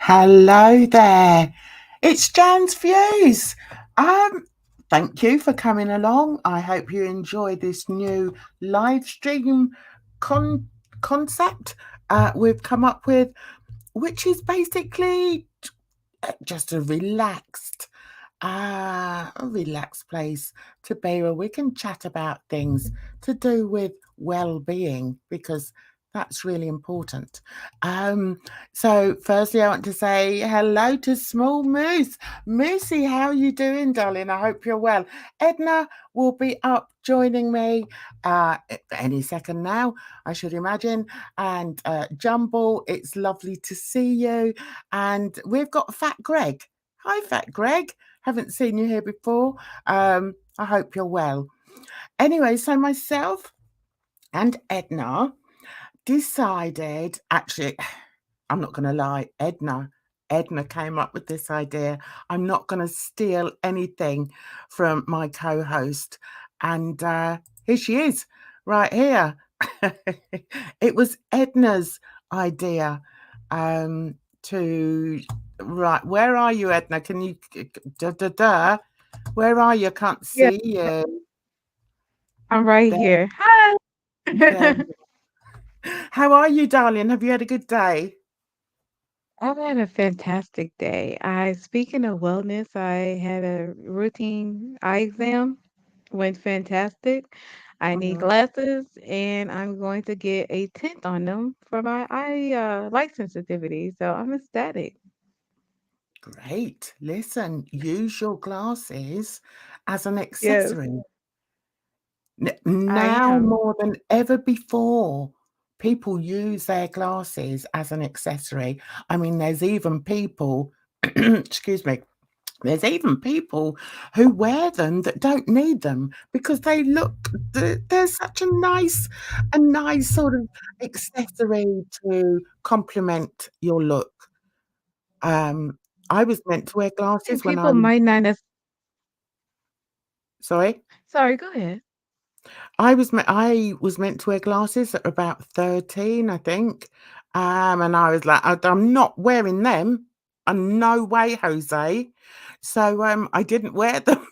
Hello there. It's Jan's Views. Um, Thank you for coming along. I hope you enjoy this new live stream con- concept we've come up with, which is basically just a relaxed place to be where we can chat about things to do with well-being because that's really important. Um, so firstly, I want to say hello to Small Moose. Moosey, how are you doing, darling? I hope you're well. Edna will be up joining me any second now, I should imagine. And Jumble, it's lovely to see you. And we've got Fat Greg. Hi, Fat Greg. Haven't seen you here before. I hope you're well. Anyway, so myself and Edna decided, actually, I'm not going to lie, Edna came up with this idea. I'm not going to steal anything from my co host. And here she is, right here. It was Edna's idea to. Right, where are you, Edna? Can you. Da, da, da. Where are you? Can't Yeah, see you. I'm right There, here. Hi. there. How are you, darling? Have you had a good day? I've had a fantastic day. Speaking of wellness, I had a routine eye exam. Went fantastic. I need Mhm. glasses, and I'm going to get a tint on them for my eye light sensitivity. So I'm ecstatic. Great. Listen, use your glasses as an Yes, accessory. I Now am. more than ever before, people use their glasses as an accessory. I mean, there's even people, excuse me, there's even people who wear them that don't need them because they look, they're such a nice sort of accessory to complement your look. Um, I was meant to wear And glasses when I people was might not sorry? Sorry, go ahead. I was meant to wear glasses at about 13, I think, and I was like, I'm not wearing them. No way, Jose." So, I didn't wear them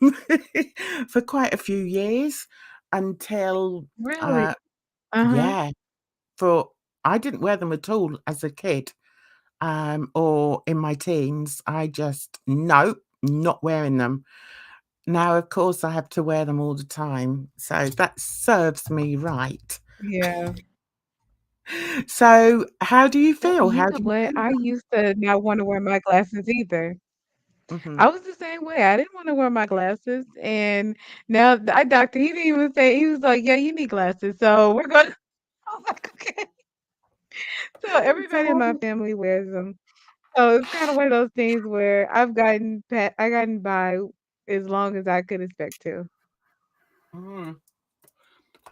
for quite a few years until, Really? uh Uh-huh. yeah, for I didn't wear them at all as a kid, or in my teens. I just nope, not wearing them. Now, of course, I have to wear them all the time, so that serves me right. Yeah. So, how do you feel? You How know do you what? feel I about used to not want to wear my glasses either. Mhm. I was the same way. I didn't wanna wear my glasses, and now the eye doctor, he didn't even say he was like, "Yeah, you need glasses, so we're gonna." I was like, "Okay." So everybody in my So family wears them. So it's kinda one of those things where I gotten by as long as I could expect to. mm,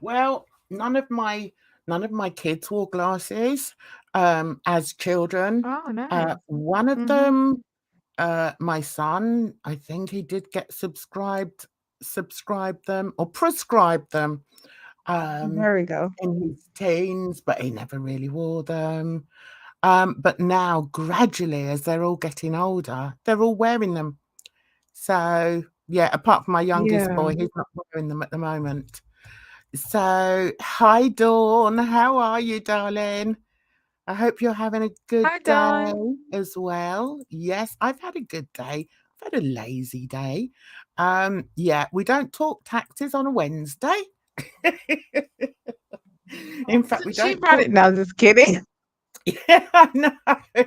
well, none of my kids wore glasses, as children. Oh, nice. One of Mhm. them, my son, I think he did get subscribed them or prescribed them, um, There we go. in his teens, but he never really wore them. But now gradually, as they're all getting older, they're all wearing them. So, yeah, apart from my youngest Yeah. boy, he's not wearing them at the moment. So, hi Dawn, how are you, darling? I hope you're having a good Hi, day Dawn. as well. Yes, I've had a good day. I've had a lazy day. Yeah, we don't talk taxes on a Wednesday. In fact, we She don't brought talk. it no, just kidding. Yeah, I know.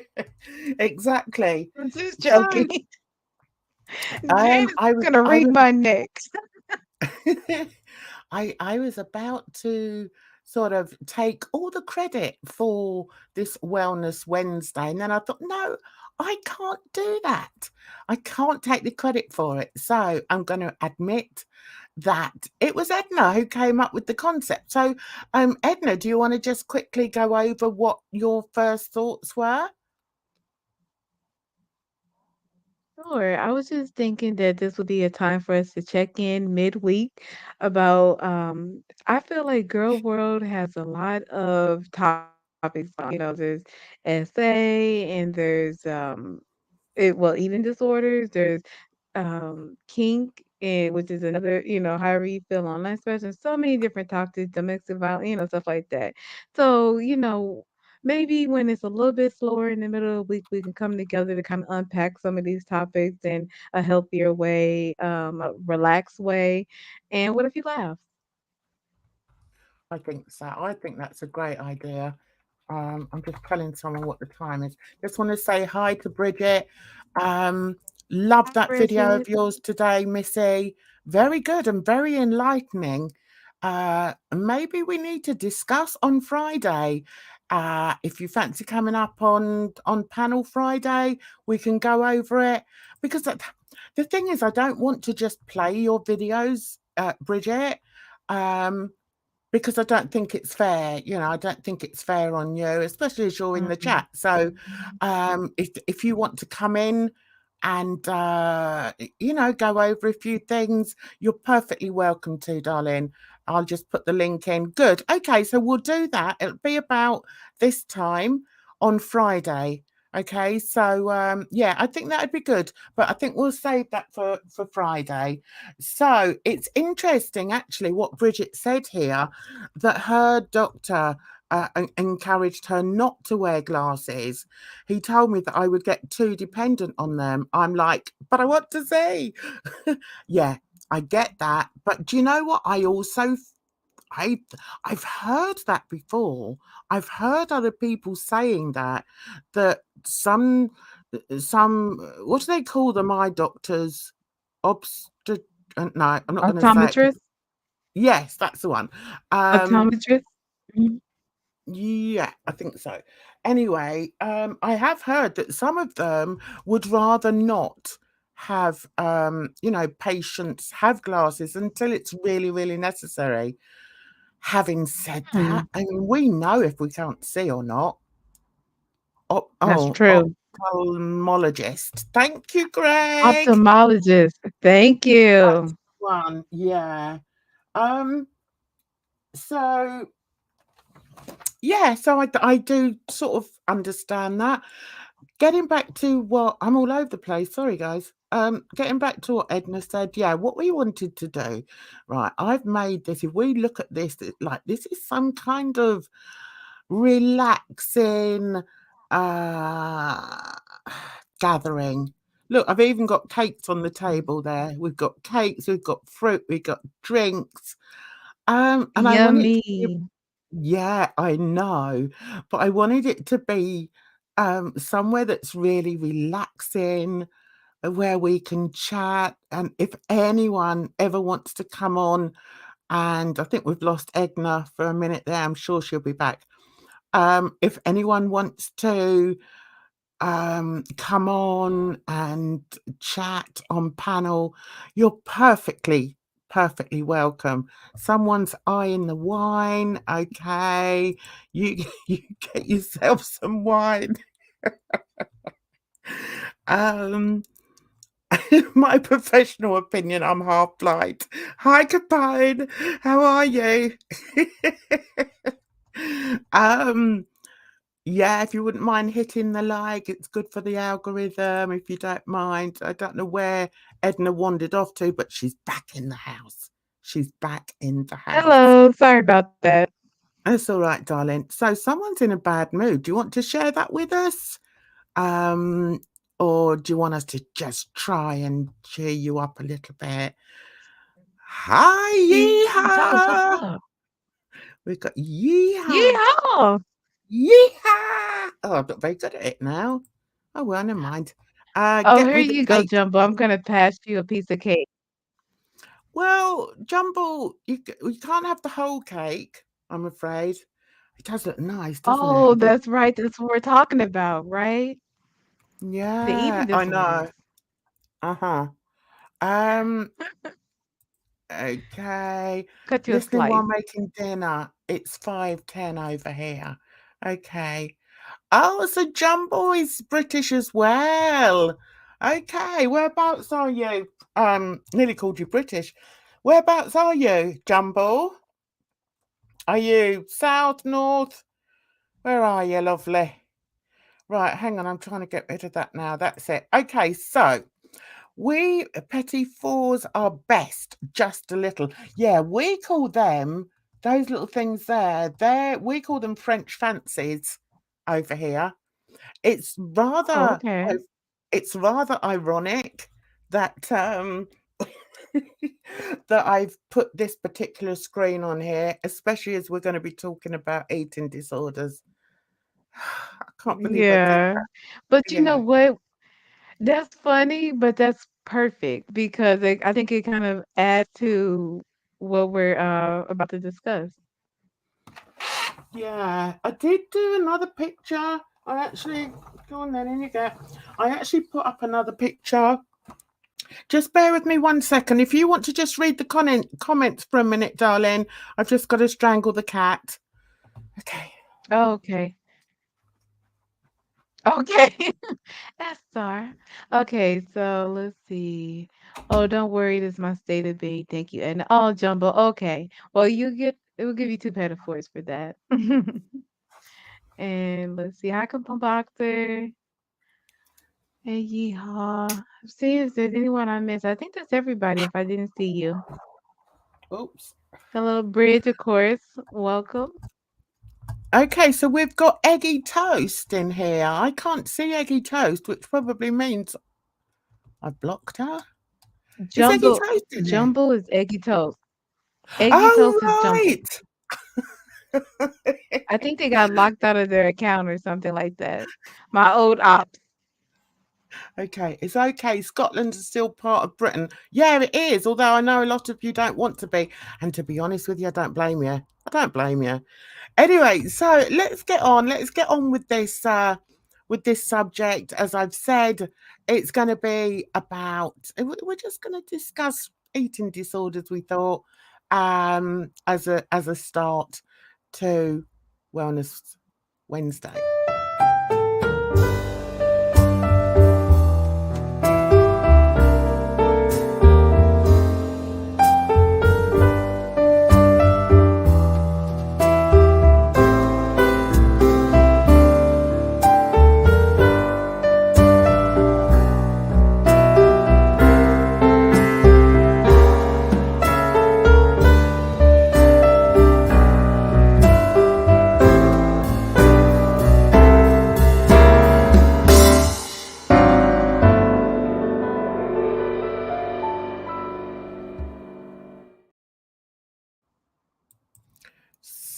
Exactly. I'm just So, joking. Jane is I was gonna I wring was my neck. I was about to sort of take all the credit for this Wellness Wednesday, and then I thought, "No, I can't do that. I can't take the credit for it." So, I'm gonna admit that it was Edna who came up with the concept. So, Edna, do you wanna just quickly go over what your first thoughts were? Sure. I was just thinking that this would be a time for us to check in midweek about I feel like Girl World has a lot of topics There's SA and there's eating disorders. There's kink, and which is another, however you feel online special. So many different topics, domestic violence, stuff like that. So, maybe when it's a little bit slower in the middle of the week, we can come together to kind of unpack some of these topics in a healthier way, a relaxed way. And what if you laugh? I think so. I think that's a great idea. I'm just telling someone what the time is. Just want to say hi to Bridget. Um, Love Hi, that video of Bridget. yours today, Missy. Very good and very enlightening. Maybe we need to discuss on Friday. If you fancy coming up on panel Friday, we can go over it because the thing is, I don't want to just play your videos, Bridget. Um, because I don't think it's fair. I don't think it's fair on you, especially as you're in the Mhm. chat. So, if you want to come in and go over a few things, you're perfectly welcome to, darling. I'll just put the link in. Good. Okay, so we'll do that. It'll be about this time on Friday. Okay, so yeah, I think that'd be good, but I think we'll save that for Friday. So it's interesting, actually, what Bridget said here, that her doctor encouraged her not to wear glasses. He told me that I would get too dependent on them. I'm like, but I want to see. Yeah, I get that. But do you know what? I I've heard that before. I've heard other people saying that some what do they call them? Eye doctors, obstet. No, I'm not going to say it. Optometrist? Yes, that's the one. Um, Optometrist? Mhm. yeah, I think so. Anyway, I have heard that some of them would rather not have, patients have glasses until it's really, really necessary. Having said Hmm, that, I mean, we know if we can't see or not. that's true. Ophthalmologist. Thank you, Greg. Ophthalmologist. Thank That's you. one. Yeah. Um. So yeah. So I do sort of understand that. Getting back to what I'm all over the place. Sorry, guys. Getting back to what Edna said. Yeah. What we wanted to do. Right. I've made this. If we look at this, like this is some kind of relaxing uh gathering. Look, I've even got cakes on the table there. We've got cakes, we've got fruit, we've got drinks. And I want it to be, Yummy. yeah, I know, but I wanted it to be somewhere that's really relaxing, where we can chat. And if anyone ever wants to come on, and I think we've lost Egna for a minute there, I'm sure she'll be back. If anyone wants to come on and chat on panel, you're perfectly welcome. Someone's eyeing the wine. Okay, you you get yourself some wine. Um, my professional opinion, I'm half blind. Hi, Capone. How are you? um, Yeah, if you wouldn't mind hitting the like, it's good for the algorithm, if you don't mind. I don't know where Edna wandered off to, but she's back in the house. She's back in the house. Hello. Sorry about that. That's all right, darling. So someone's in a bad mood. Do you want to share that with us? Um, or do you want us to just try and cheer you up a little bit? Hi, Jump yeehaw! up. We've got yeehaw. Yeehaw. Yeehaw! Oh, I'm not very good at it now. Oh, well, never mind. Oh, Get here me the you go, cake. Jumbo. I'm gonna pass you a piece of cake. Well, Jumble, you can't have the whole cake, I'm afraid. It does look nice, doesn't it? Oh, that's right. That's what we're talking about, right? The Yeah, eating I know. disorders. Uh-huh. Um, okay. Cut you a Listening while slice. making dinner. It's 5:10 over here. Okay. Oh, so Jumbo is British as well. Okay, whereabouts are you? Nearly called you British. Whereabouts are you, Jumbo? Are you south, north? Where are you, lovely? Right, hang on, I'm trying to get rid of that now. That's it. Okay, so we petit fours are best, just a little. Yeah, we call them those little things there. We call them French fancies over here. It's Oh, rather okay. it's rather ironic that that I've put this particular screen on here, especially as we're going to be talking about eating disorders. I can't believe I did Yeah. that. But you know Yeah. what? That's funny, but that's perfect because I think it kind of adds to what we're about to discuss. Yeah, I did do another picture. I actually, go on then, in you go. I actually put up another picture. Just bear with me 1 second. If you want to just read the comments for a minute, darling, I've just got to strangle the cat. Okay. Oh, okay. Okay. That's star. Okay, so let's see. Oh, don't worry, this is my state of being. Thank you. And oh, Jumbo. Okay. Well, it will give you two metaphors for that. And let's see. Hi, Kapoor Boxer. Hey, yeehaw. See if there's anyone I missed. I think that's everybody if I didn't see you. Oops. Hello, Bridge, of course. Welcome. Okay, so we've got Eggy Toast in here. I can't see Eggy Toast, which probably means I blocked her. Is Eggy Jumbo Toast in here? Jumbo is Eggy Toast. Eggy Toast is Oh, Jumbo. right. I think they got locked out of their account or something like that. My old ops. Okay, it's okay. Scotland is still part of Britain. Yeah, it is. Although I know a lot of you don't want to be. And to be honest with you, I don't blame you. I don't blame you. Anyway, so let's get on. Let's get on with this subject. As I've said, it's going to be about. We're just going to discuss eating disorders. We thought, as a start to Wellness Wednesday.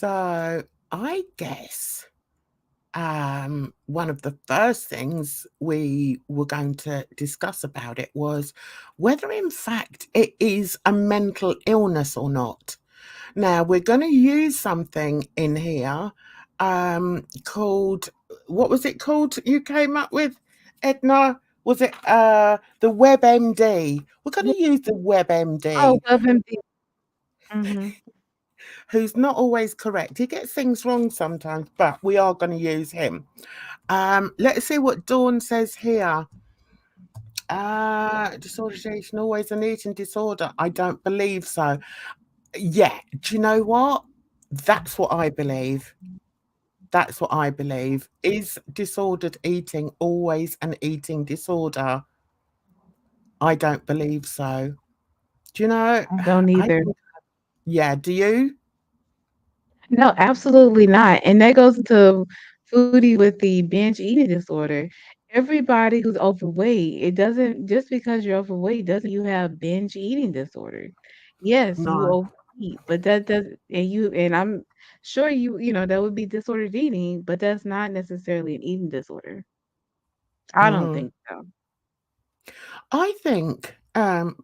So I guess one of the first things we were going to discuss about it was whether, in fact, it is a mental illness or not. Now, we're going to use something in here called, what was it called you came up with, Edna? Was it the WebMD? We're going Yeah. to use the Oh, WebMD, WebMD. Mhm. who's not always correct. He gets things wrong sometimes, but we are going to use him. Let's see what Dawn says here. Disorderization always an eating disorder. I don't believe so. Yeah, do you know what? That's what I believe. That's what I believe. Is disordered eating always an eating disorder? I don't believe so. Do you know? I don't I either. think, yeah, do you? No, absolutely not, and that goes into foodie with the binge eating disorder. Everybody who's overweight, it doesn't just because you're overweight doesn't you have binge eating disorder. Yes, you No. overeat, but that does and I'm sure you know, that would be disordered eating, but that's not necessarily an eating disorder. I don't Mm. think so. I think,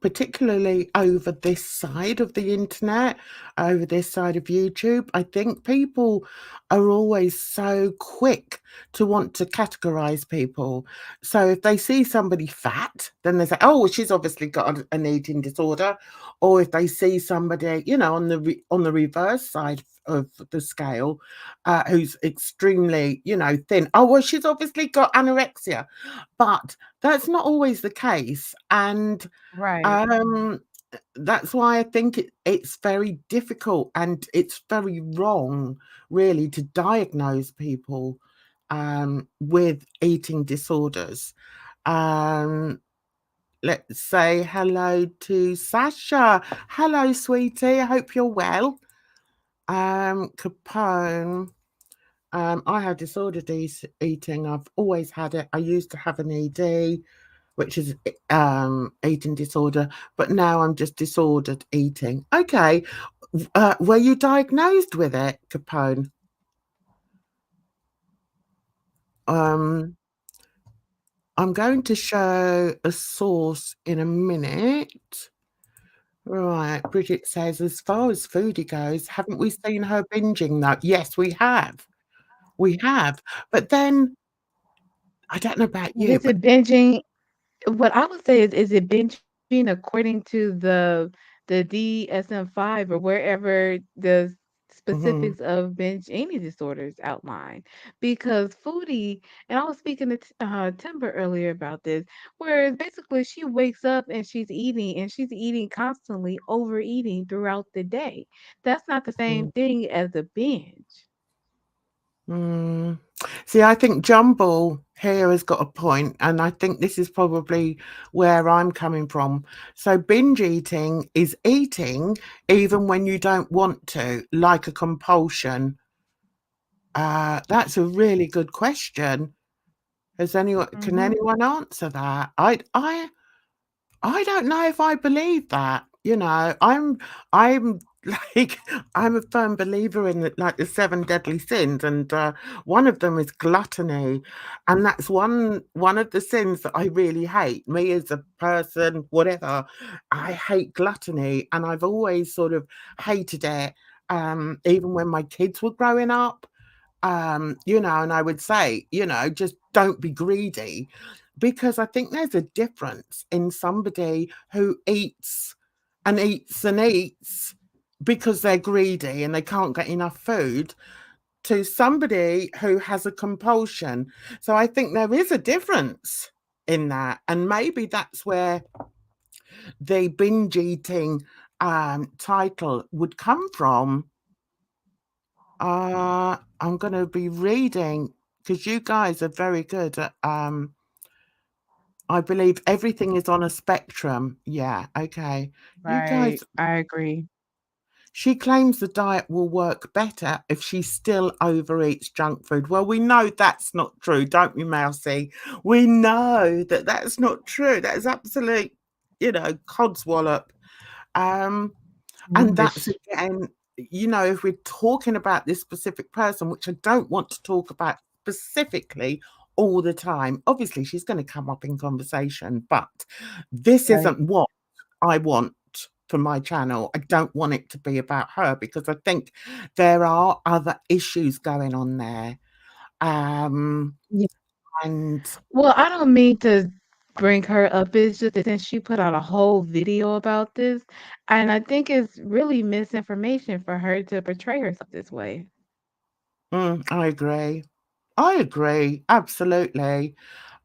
particularly over this side of the internet, over this side of YouTube, I think people are always so quick to want to categorize people. So if they see somebody fat, then they say, "Oh, well, she's obviously got an eating disorder." Or if they see somebody, on on the reverse side of the scale, who's extremely, thin, "Oh, well, she's obviously got anorexia." But that's not always the case. And Right. um, that's why I think it's very difficult and it's very wrong, really, to diagnose people with eating disorders. Um, let's say hello to Sasha. Hello, sweetie. I hope you're well. Capone. I have disordered eating. I've always had it. I used to have an ED, which is eating disorder, but now I'm just disordered eating. Okay. Were you diagnosed with it, Capone? Um, I'm going to show a source in a minute. Right, Bridget says, as far as foodie goes, haven't we seen her binging though? Yes, we have. We have. But then, I don't know about you, Is but it binging? What I would say is it binging according to the DSM-5 or wherever the mhm, specifics of binge eating disorders outline? Because foodie, and I was speaking to Timber earlier about this, where basically she wakes up and she's eating constantly, overeating throughout the day. That's not the same mm, thing as a binge. mm. See, I think Jumble here has got a point, and I think this is probably where I'm coming from. So, binge eating is eating even when you don't want to, like a compulsion. That's a really good question. Has anyone can Hmm. anyone answer that? I don't know if I believe that. I'm like I'm a firm believer in like the seven deadly sins, and one of them is gluttony, and that's one of the sins that I really hate. Me as a person, whatever, I hate gluttony, and I've always sort of hated it. Even when my kids were growing up, and I would say, just don't be greedy, because I think there's a difference in somebody who eats and eats and eats because they're greedy and they can't get enough food, to somebody who has a compulsion. So I think there is a difference in that. And maybe that's where the binge eating title would come from. I'm going to be reading, because you guys are very good at, I believe everything is on a spectrum. Yeah, okay. You Right. guys, I agree. she claims the diet will work better if she still overeats junk food. Well, we know that's not true, don't we, Mousy? We know that that's not true. That is absolute, codswallop. Um, And that's Rubbish. again, if we're talking about this specific person, which I don't want to talk about specifically all the time, obviously she's going to come up in conversation, but this Right. isn't what I want for my channel. I don't want it to be about her, because I think there are other issues going on there. Um, and Well, I don't mean to bring her up, it's just that since she put out a whole video about this, and I think it's really misinformation for her to portray herself this way. I agree. I agree, absolutely.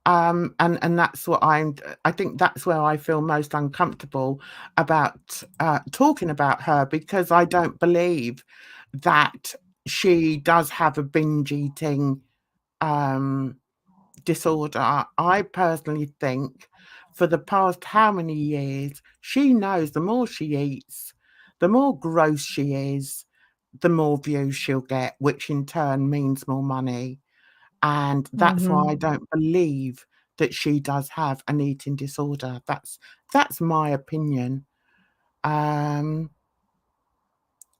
And that's what I think that's where I feel most uncomfortable about talking about her, because I don't believe that she does have a binge eating um, disorder. I personally think for the past how many years, she knows the more she eats, the more gross she is, the more views she'll get, which in turn means more money. And that's why I Mhm. don't believe that she does have an eating disorder. That's my opinion. Um,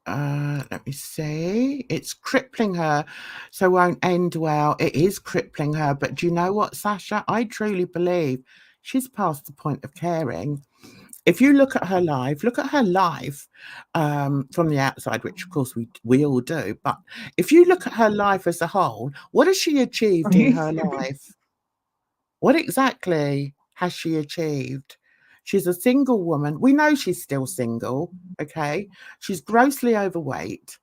let me see. It's crippling her, so won't end well. It is crippling her, but do you know what, Sasha? I truly believe she's past the point of caring. If you look at her life from the outside, which of course we all do. But if you look at her life as a whole, what has she achieved in her life? What exactly has she achieved? She's a single woman. We know she's still single, okay? She's grossly overweight.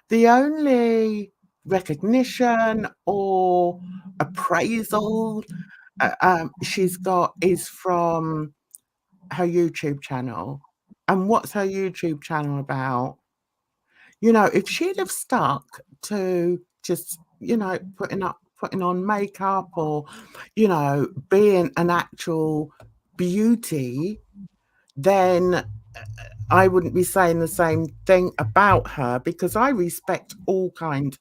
The only recognition or appraisal she's got is from her YouTube channel. And what's her YouTube channel about? You know, if she'd have stuck to just, putting on makeup or, being an actual beauty, then I wouldn't be saying the same thing about her because I respect all kind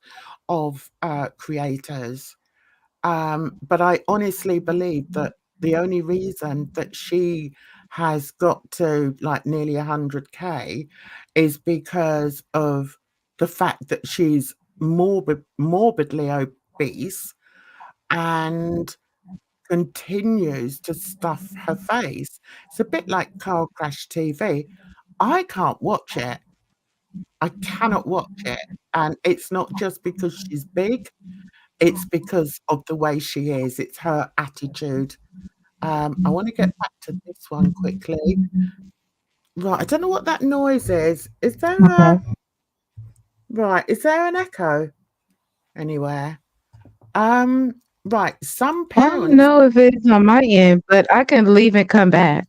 of creators. But I honestly believe that the only reason that she has got to like nearly 100K is because of the fact that she's morbidly obese and continues to stuff her face. It's a bit like Car Crash TV. I can't watch it. I cannot watch it. And it's not just because she's big, it's because of the way she is. It's her attitude. I want to get back to this one quickly. Right, I don't know what that noise is. Is there a Okay. right? Is there an echo anywhere? Um, right. Some I don't parents. know if it's on my end, but I can leave and come back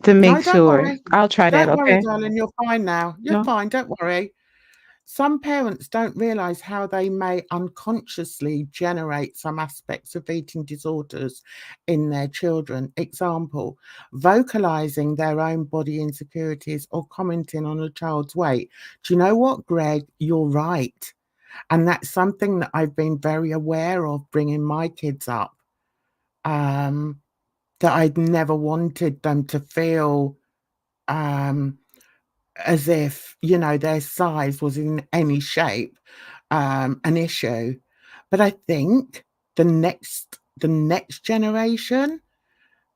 to No, make don't sure. worry. I'll try that, Don't worry, okay? darling. You're fine now. You're No? fine. Don't worry. Some parents don't realize how they may unconsciously generate some aspects of eating disorders in their children. Example, vocalizing their own body insecurities or commenting on a child's weight. Do you know what, Greg? You're right. And that's something that I've been very aware of bringing my kids up. Um, that I'd never wanted them to feel um, as if, their size was in any shape an issue. But I think the next generation,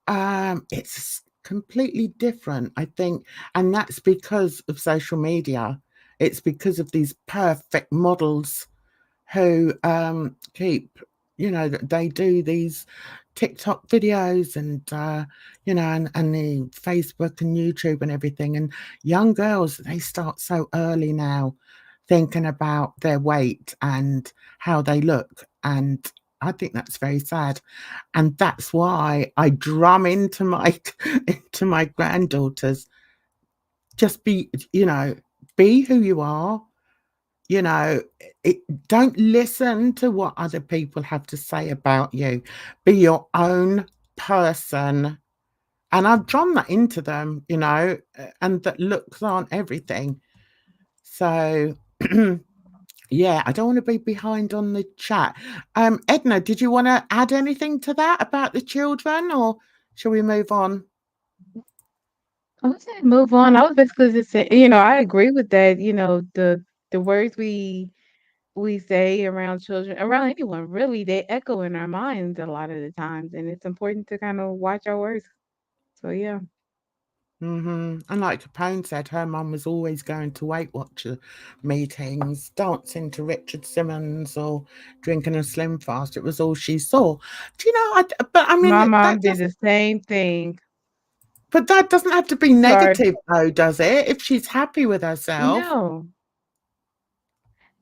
it's completely different. I think, and that's because of social media. It's because of these perfect models who keep, they do these TikTok videos and and the Facebook and YouTube and everything. And young girls, they start so early now thinking about their weight and how they look. And I think that's very sad. And that's why I drum into my into my granddaughters, just be who you are, you know, it, don't listen to what other people have to say about you. Be your own person. And I've drawn that into them, and that looks aren't everything. So, yeah, I don't want to be behind on the chat. Edna, did you want to add anything to that about the children, or shall we move on? I would say move on. I was basically just saying, I agree with that. The words we say around children, around anyone really, they echo in our minds a lot of the times, and it's important to kind of watch our words. So yeah. And like Capone said, her mum was always going to Weight Watcher meetings, dancing to Richard Simmons or drinking a Slim Fast. It was all she saw. Do you know? But I mean, My mom did the same thing. that doesn't have to be Sorry. negative, though, does it? If she's happy with herself. No.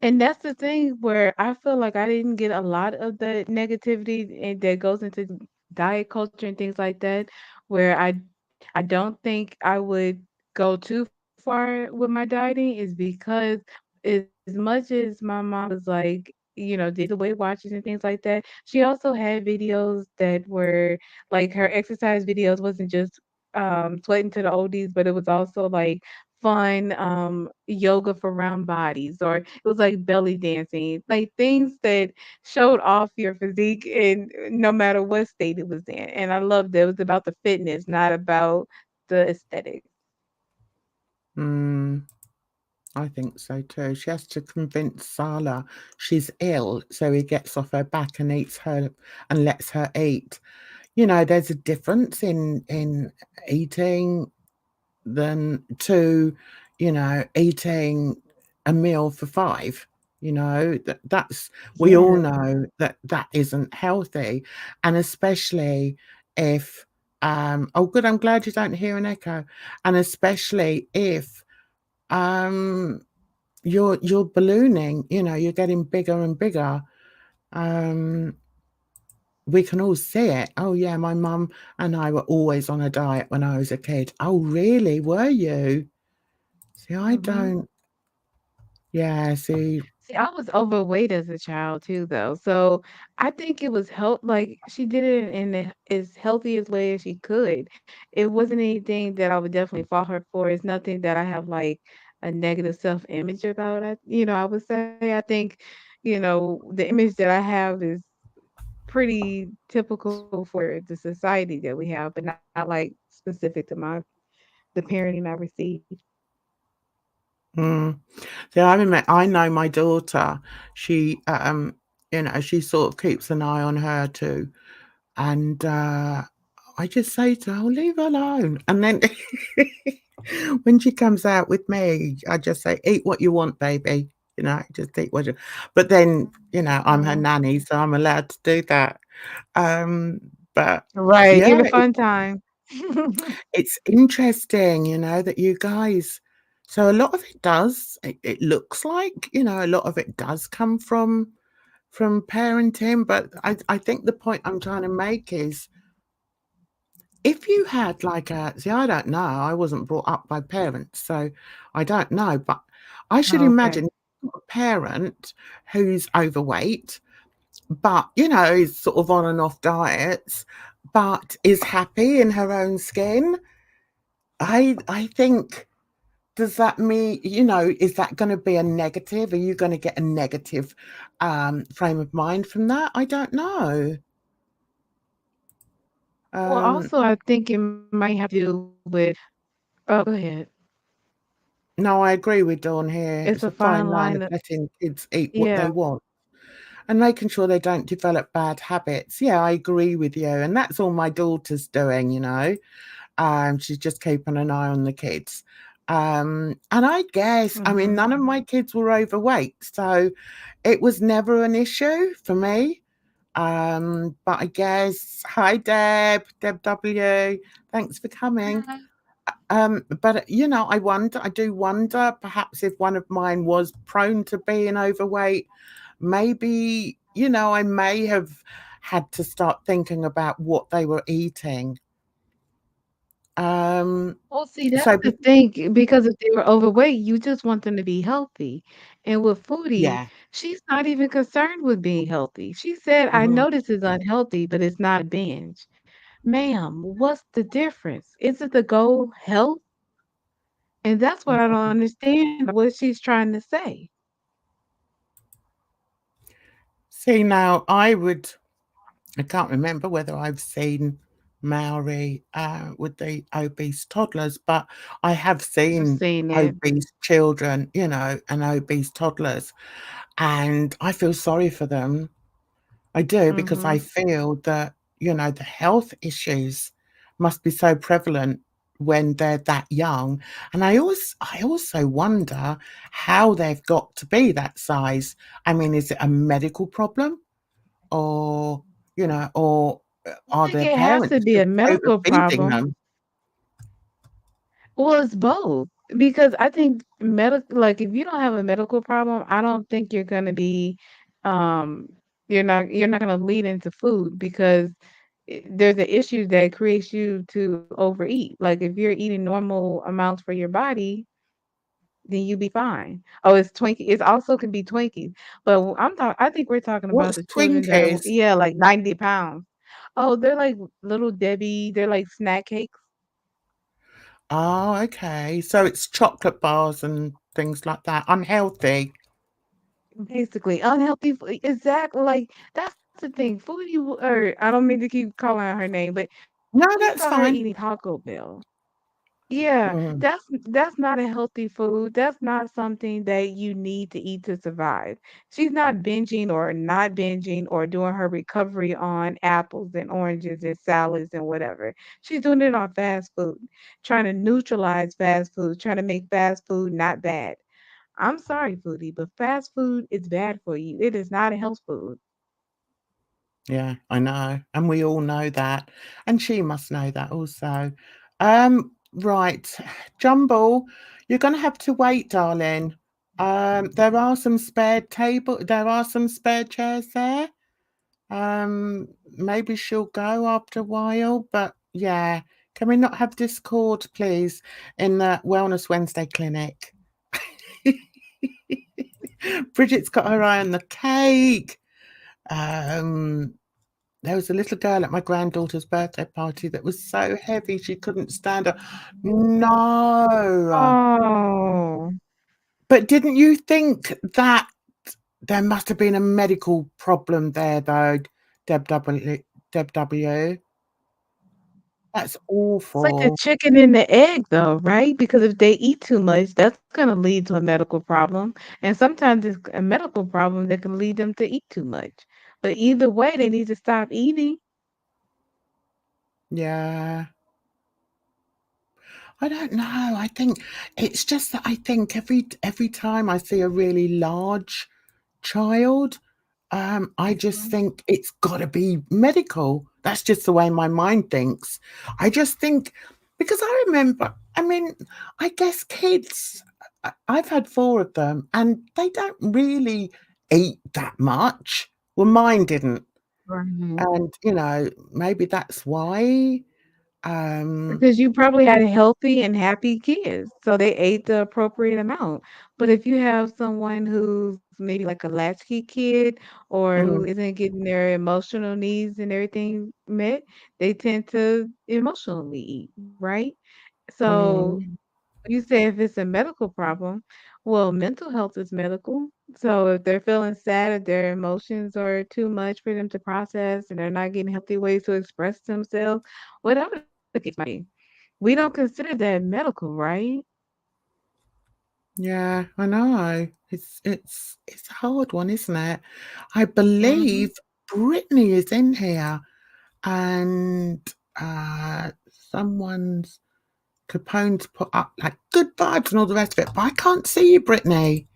And that's the thing where I feel like I didn't get a lot of the negativity and that goes into diet culture and things like that, where I don't think I would go too far with my dieting is because as much as my mom was like, did the Weight Watchers and things like that, she also had videos that were like her exercise videos wasn't just sweating to the oldies, but it was also like fun yoga for round bodies, or it was like belly dancing, like things that showed off your physique and no matter what state it was in. And I loved it. It was about the fitness, not about the aesthetics. Mm, I think so too. She has to convince Sala she's ill, so he gets off her back and eats her and lets her eat. There's a difference in eating than to, eating a meal for five. That's we all Yeah. know that that isn't healthy, and especially if oh good, I'm glad you don't hear an echo, and especially if um you're ballooning, you're getting bigger and bigger. Um we can all see it. Oh, yeah, my mum and I were always on a diet when I was a kid. Oh, really? Were you? See, I Mhm. don't. Yeah, see. See, I was overweight as a child too, though. So I think it was like she did it in the as healthiest way as she could. It wasn't anything that I would definitely fault her for. It's nothing that I have like a negative self-image about. I would say I think, the image that I have is pretty typical for the society that we have, but not like specific to the parenting I received. Mm. See, I know my daughter. She, she sort of keeps an eye on her too, and I just say to her, "Oh, leave her alone." And then when she comes out with me, I just say, "Eat what you want, baby. Just eat what you." But then, I'm her Mhm. nanny, so I'm allowed to do that. Um, but Right, yeah, give it fun time. it's interesting, that you guys. So a lot of it does. It looks like, a lot of it does come from parenting. But I think the point I'm trying to make is, if you had like a see, I don't know. I wasn't brought up by parents, so I don't know. But I should Okay. imagine a parent who's overweight, but is sort of on and off diets, but is happy in her own skin. I think, does that mean, is that going to be a negative? Are you going to get a negative frame of mind from that? I don't know. Well, Um, also, I think it might have to do with oh, go ahead. no, I agree with Dawn here. It's It's a a fine fine line line of of letting kids eat what yeah. they want and making sure they don't develop bad habits. Yeah, I agree with you. And that's all my daughter's doing. She's just keeping an eye on the kids. And I guess, I mean, Mhm. none of my kids were overweight, so it was never an issue for me. But I guess, hi Deb W. Thanks for coming. Yeah. But I do wonder, perhaps if one of mine was prone to being overweight, maybe, I may have had to start thinking about what they were eating. Um, Well, see, that's so the thing, because if they were overweight, you just want them to be healthy. And with Foodie, yeah. she's not even concerned with being healthy. She said, "I Mhm, know this is unhealthy, but it's not a binge." Ma'am, what's the difference? Isn't the goal health? And that's what I don't mhm. understand what she's trying to say. See, now I can't remember whether I've seen Maori with the obese toddlers, but I have I've seen seen it. obese children, and obese toddlers, and I feel sorry for them. I do, because I Mhm. feel that, the health issues must be so prevalent when they're that young. And I also wonder how they've got to be that size. I mean, is it a medical problem, or, I are think their it has to parents be just a medical overfeeding problem. them? Well, it's both because I think like if you don't have a medical problem, I don't think you're going to be um you're not going to lead into food because there's an issue that creates you to overeat. Like if you're eating normal amounts for your body, then you be fine. Oh, it's Twinkie. It also can be Twinkies, but I think we're talking about What's the children that Twinkies? yeah, like 90 pounds. Oh, they're like little Debbie. They're like snack cakes. Oh, okay. So it's chocolate bars and things like that. Unhealthy. Basically, unhealthy foo exactly, like, that's the thing, Foodie or I don't mean to keep calling out her name, but No, we that's saw her fine. eating Taco Bell. Yeah, Mm, that's not a healthy food, that's not something that you need to eat to survive. She's not binging or not binging or doing her recovery on apples and oranges and salads and whatever. She's doing it on fast food, trying to neutralize fast food, trying to make fast food not bad. I'm sorry, Foodie, but fast food is bad for you. It is not a health food. yeah, I know. And we all know that. And she must know that also. Right. Jumble, you're gonna have to wait, darling. There are some spare chairs there. Maybe she'll go after a while, but yeah. Can we not have discord, please, in the Wellness Wednesday clinic? Bridget's got her eye on the cake. There was a little girl at my granddaughter's birthday party that was so heavy she couldn't stand up. No. Oh, But didn't you think that there must have been a medical problem there, though, Deb W? Deb W? That's it's like the awful. chicken and the egg though, right? Because if they eat too much, that's gonna lead to a medical problem, and sometimes it's a medical problem that can lead them to eat too much. But either way, they need to stop eating. Yeah. I don't know. I think it's just that I think every time I see a really large child, I just Mhm. think it's got to be medical. That's just the way my mind thinks. I just think because I remember, I mean, I guess kids, I've had four of them and they don't really eat that much. Well, mine didn't. Right. And, maybe that's why. Um, Because you probably had healthy and happy kids, so they ate the appropriate amount. But if you have someone who's maybe like a latchkey kid or who mm, isn't getting their emotional needs and everything met, they tend to emotionally eat, right? So mm, you say if it's a medical problem, well, mental health is medical. So if they're feeling sad, if their emotions are too much for them to process and they're not getting healthy ways to express themselves, whatever the case might be, we don't consider that medical, right? yeah, I know. It's a hard one, isn't it? I Mhm. believe Brittany is in here and someone's Capone's put up like good vibes and all the rest of it, but I can't see you, Brittany.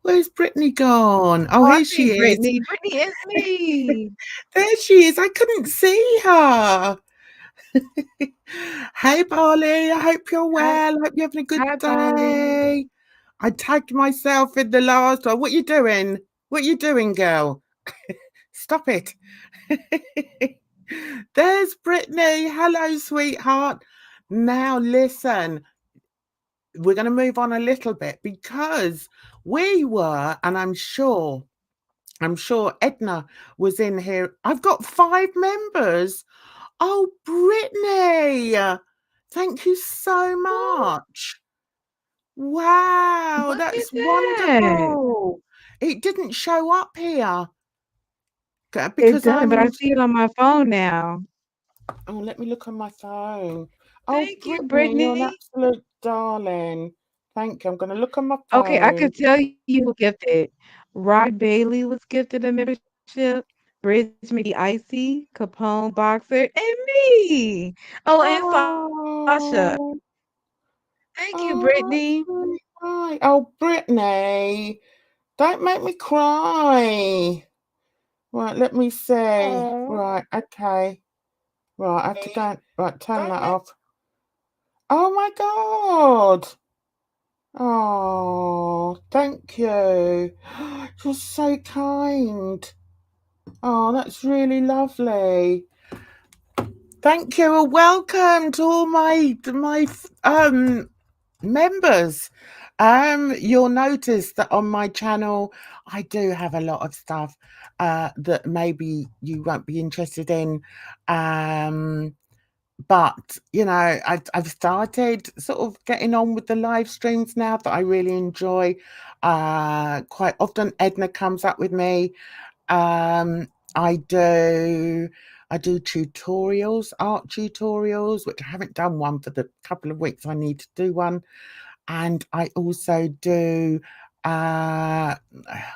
Where's Brittany gone? Oh, Oh, I here see she is. Brittany. Brittany, it's me. There she is. I couldn't see her. Hey, Polly. I hope you're Hi, well. I hope you're having a good hi, Polly. day. I tagged myself in the last one. What you doing? What you doing, girl? Stop it. There's Brittany. Hello, sweetheart. Now, listen, we're going to move on a little bit because we were, and I'm sure Edna was in here. I've got 5 members. Oh, Brittany, thank you so Oh, much. Wow, look at that's that. wonderful. It didn't show up here It because doesn't, I'm but I in. see it on my phone now. Oh, let me look on my phone. Oh, Thank you, Brittany, you're an Brittany. absolute darling. Thank you. I'm going to look on my Okay, I phone. could tell you who gifted. Rod Bailey was gifted a membership. Bridge McGee, Capone Boxer, and me. Oh, and Sasha. Oh, Thank you, oh, Brittany. that's really nice. Oh, Brittany, don't make me cry. Right, let me see. Oh, Right, okay. Right, I have to go. Right, turn that off. Oh my God. Oh, thank you. You're so kind. Oh, that's really lovely. Thank you. Well, welcome to all my members. You'll notice that on my channel, I do have a lot of stuff that maybe you won't be interested in. But I've started sort of getting on with the live streams now that I really enjoy. Quite often, Edna comes up with me. Um, I do I do tutorials, art tutorials, which I haven't done one for the couple of weeks. I need to do one, and I also do. Uh,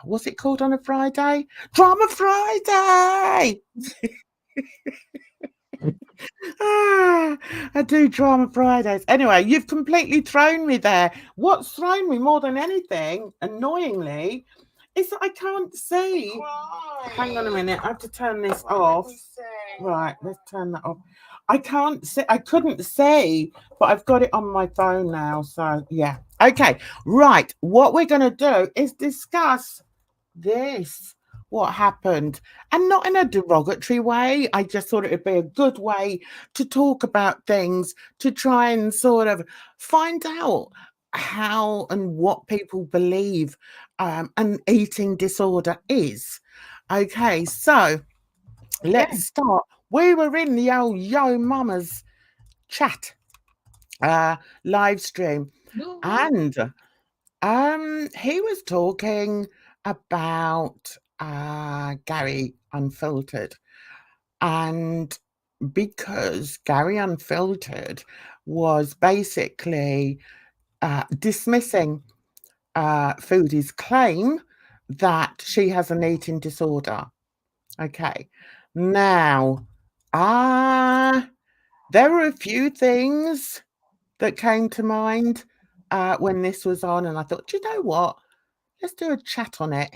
what's it called on a Friday? Drama Friday. Ah, I do drama Fridays. Anyway, you've completely thrown me there. What's thrown me more than anything, annoyingly, is that I can't see. Hang on a minute. I have to turn this off. Right, let's turn that off. I can't see. I couldn't see, but I've got it on my phone now. So, yeah. Okay. Right. What we're going to do is discuss this. what happened, and not in a derogatory way. I just thought it would be a good way to talk about things, to try and sort of find out how and what people believe an eating disorder is. Okay, so let's Okay. start. We were in the old Yo Mama's chat uh live stream, Woo-woo. and he was talking about Gary Unfiltered, and because Gary Unfiltered was basically dismissing Foodie's claim that she has an eating disorder. Okay, now, ah, there were a few things that came to mind when this was on, and I thought, do you know what? Let's do a chat on it.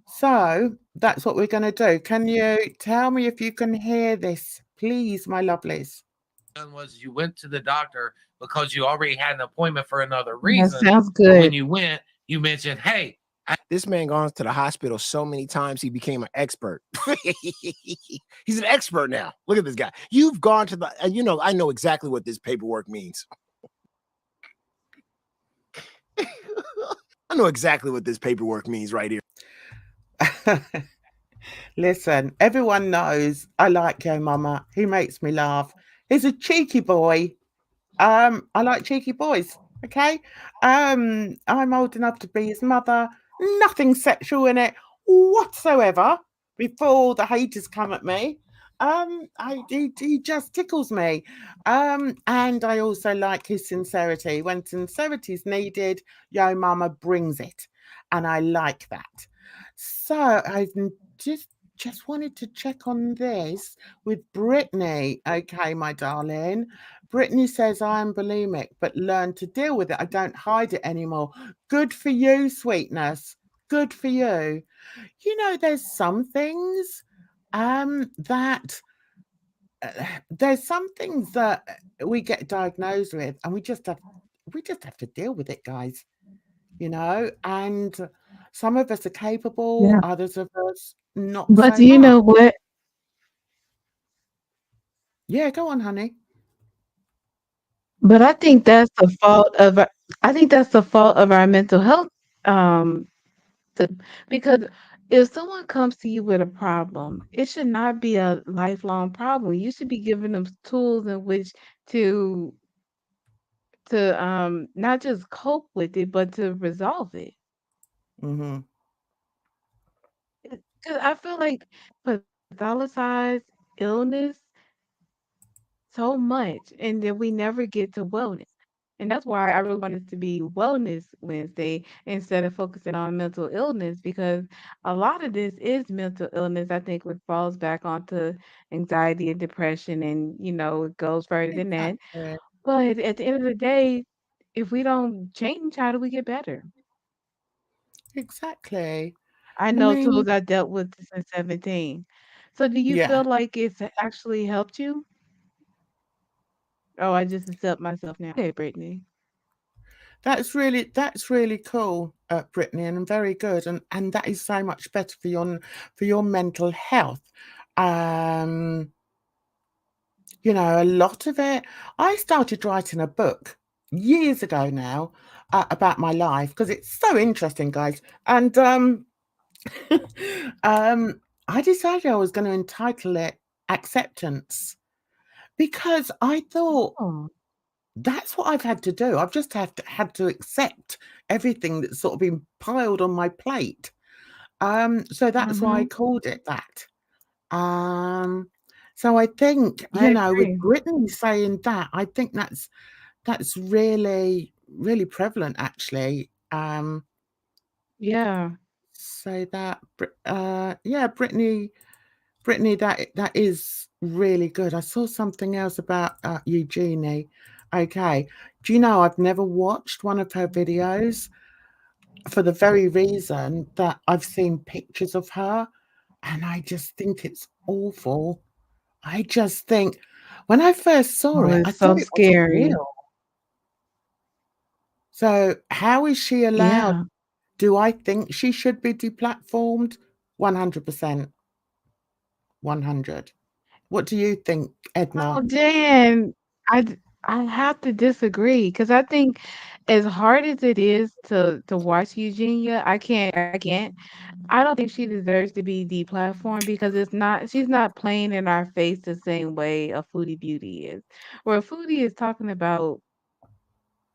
So that's what we're going to do. Can you tell me if you can hear this, please, my lovelies? done was you went to the doctor because you already had an appointment for another That reason. sounds But when good. you went, you mentioned, hey, This man gone to the hospital so many times he became an expert. He's an expert now. Look at this guy. You've gone to the, and I know exactly what this paperwork means. I know exactly what this paperwork means right here. Listen, everyone knows I like Yo Mama. He makes me laugh. He's a cheeky boy. I like cheeky boys. Okay. I'm old enough to be his mother. Nothing sexual in it whatsoever. Before the haters come at me, he just tickles me. And I also like his sincerity. When sincerity's needed, Yo Mama brings it, and I like that. So just just wanted to check on this with Brittany. Okay, my darling. Brittany says, I am bulimic, but learn to deal with it. I don't hide it anymore. Good for you, sweetness. Good for you. There's some things that there's some things that we get diagnosed with, and we just have to deal with it, guys. And some of us are capable, Yeah. others of us not But so do you much. know what? Yeah, go on, honey. But I think that's the fault of our mental health, um, to because if someone comes to you with a problem, it should not be a lifelong problem. You should be giving them tools in which to not just cope with it, but to resolve it. Hmm. 'Cause I feel like pathologize illness so much, and then we never get to wellness. And that's why I really want this to be Wellness Wednesday instead of focusing on mental illness, because a lot of this is mental illness. I think it falls back onto anxiety and depression, and it goes further than that. Exactly. But at the end of the day, if we don't change, how do we get better? Exactly. I I know mean, tools I dealt with since 17. So do you yeah, feel like it's actually helped you? Oh, I just accept myself now. Okay, Brittany. that's really cool, Brittany, and very good, and that is so much better for your mental health. Um, a lot of it. I started writing a book years ago now about my life because it's so interesting, guys. And um, I decided I was going to entitle it Acceptance because I thought Oh. that's what I've had to do. I've just had to accept everything that's sort of been piled on my plate. So that's why I Mhm. called it that. Um, so I think, I with agree. Brittany saying that, I think that's really, really prevalent actually. Yeah. So that, yeah, Brittany, that is really good. I saw something else about Eugenie. Okay, do you know I've never watched one of her videos for the very reason that I've seen pictures of her, and I just think it's awful. I just think when I first saw Oh, it, I it's thought so it wasn't scary. real. So how is she allowed? Yeah. Do I think she should be deplatformed? 100%. 100. What do you think, Edna? Oh, Jan, I have to disagree because I think as hard as it is to watch Eugenia, I can't. I don't think she deserves to be deplatformed because she's not playing in our face the same way a Foodie Beauty is. Where Foodie is talking about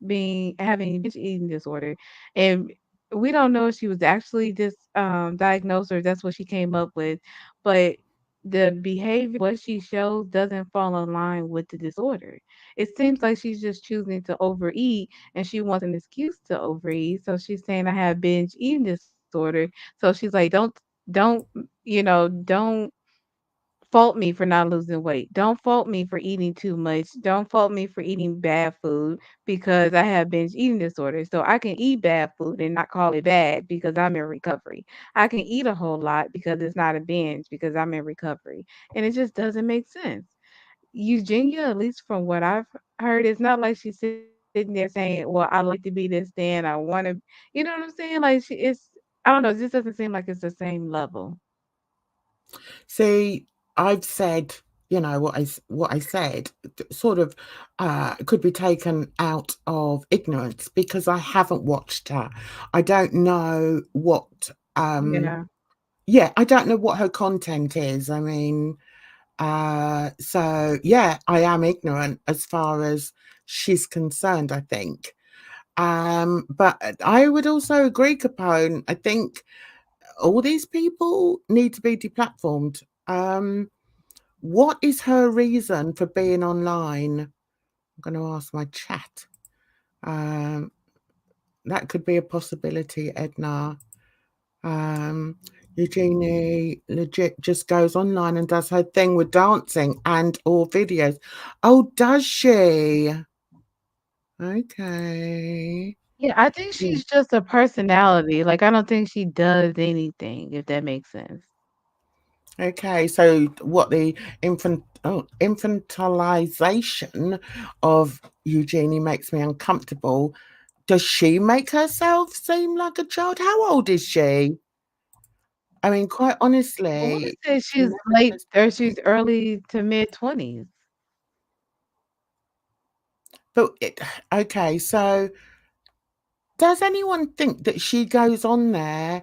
being having binge eating disorder, and we don't know if she was actually diagnosed or that's what she came up with, but the behavior, what she shows, doesn't fall in line with the disorder. It seems like she's just choosing to overeat, and she wants an excuse to overeat. So she's saying I have binge eating disorder. So she's like, don't, don't fault me for not losing weight. Don't fault me for eating too much. Don't fault me for eating bad food because I have binge eating disorder. So I can eat bad food and not call it bad because I'm in recovery. I can eat a whole lot because it's not a binge because I'm in recovery. And it just doesn't make sense. Eugenia, at least from what I've heard, it's not like she's sitting there saying, well, I like to be this thin. I want to, you know what I'm saying? Like I don't know. It just doesn't seem like it's the same level. See, I've said, what I said sort of could be taken out of ignorance because I haven't watched her. I don't know what Yeah. I don't know what her content is. I mean, so yeah, I am ignorant as far as she's concerned, I think. But I would also agree, Capone. I think all these people need to be deplatformed. What is her reason for being online? I'm going to ask my chat. That could be a possibility, Edna. Eugenie legit just goes online and does her thing with dancing and or videos. Oh, does she? Okay. Yeah, I think Mm. she's just a personality. Like, I don't think she does anything, if that makes sense. Okay, so what the infantilization of Eugenie makes me uncomfortable. Does she make herself seem like a child? How old is she? I mean, quite I wanna honestly, say she she's never late says. or she's early to mid-20s. But okay, so does anyone think that she goes on there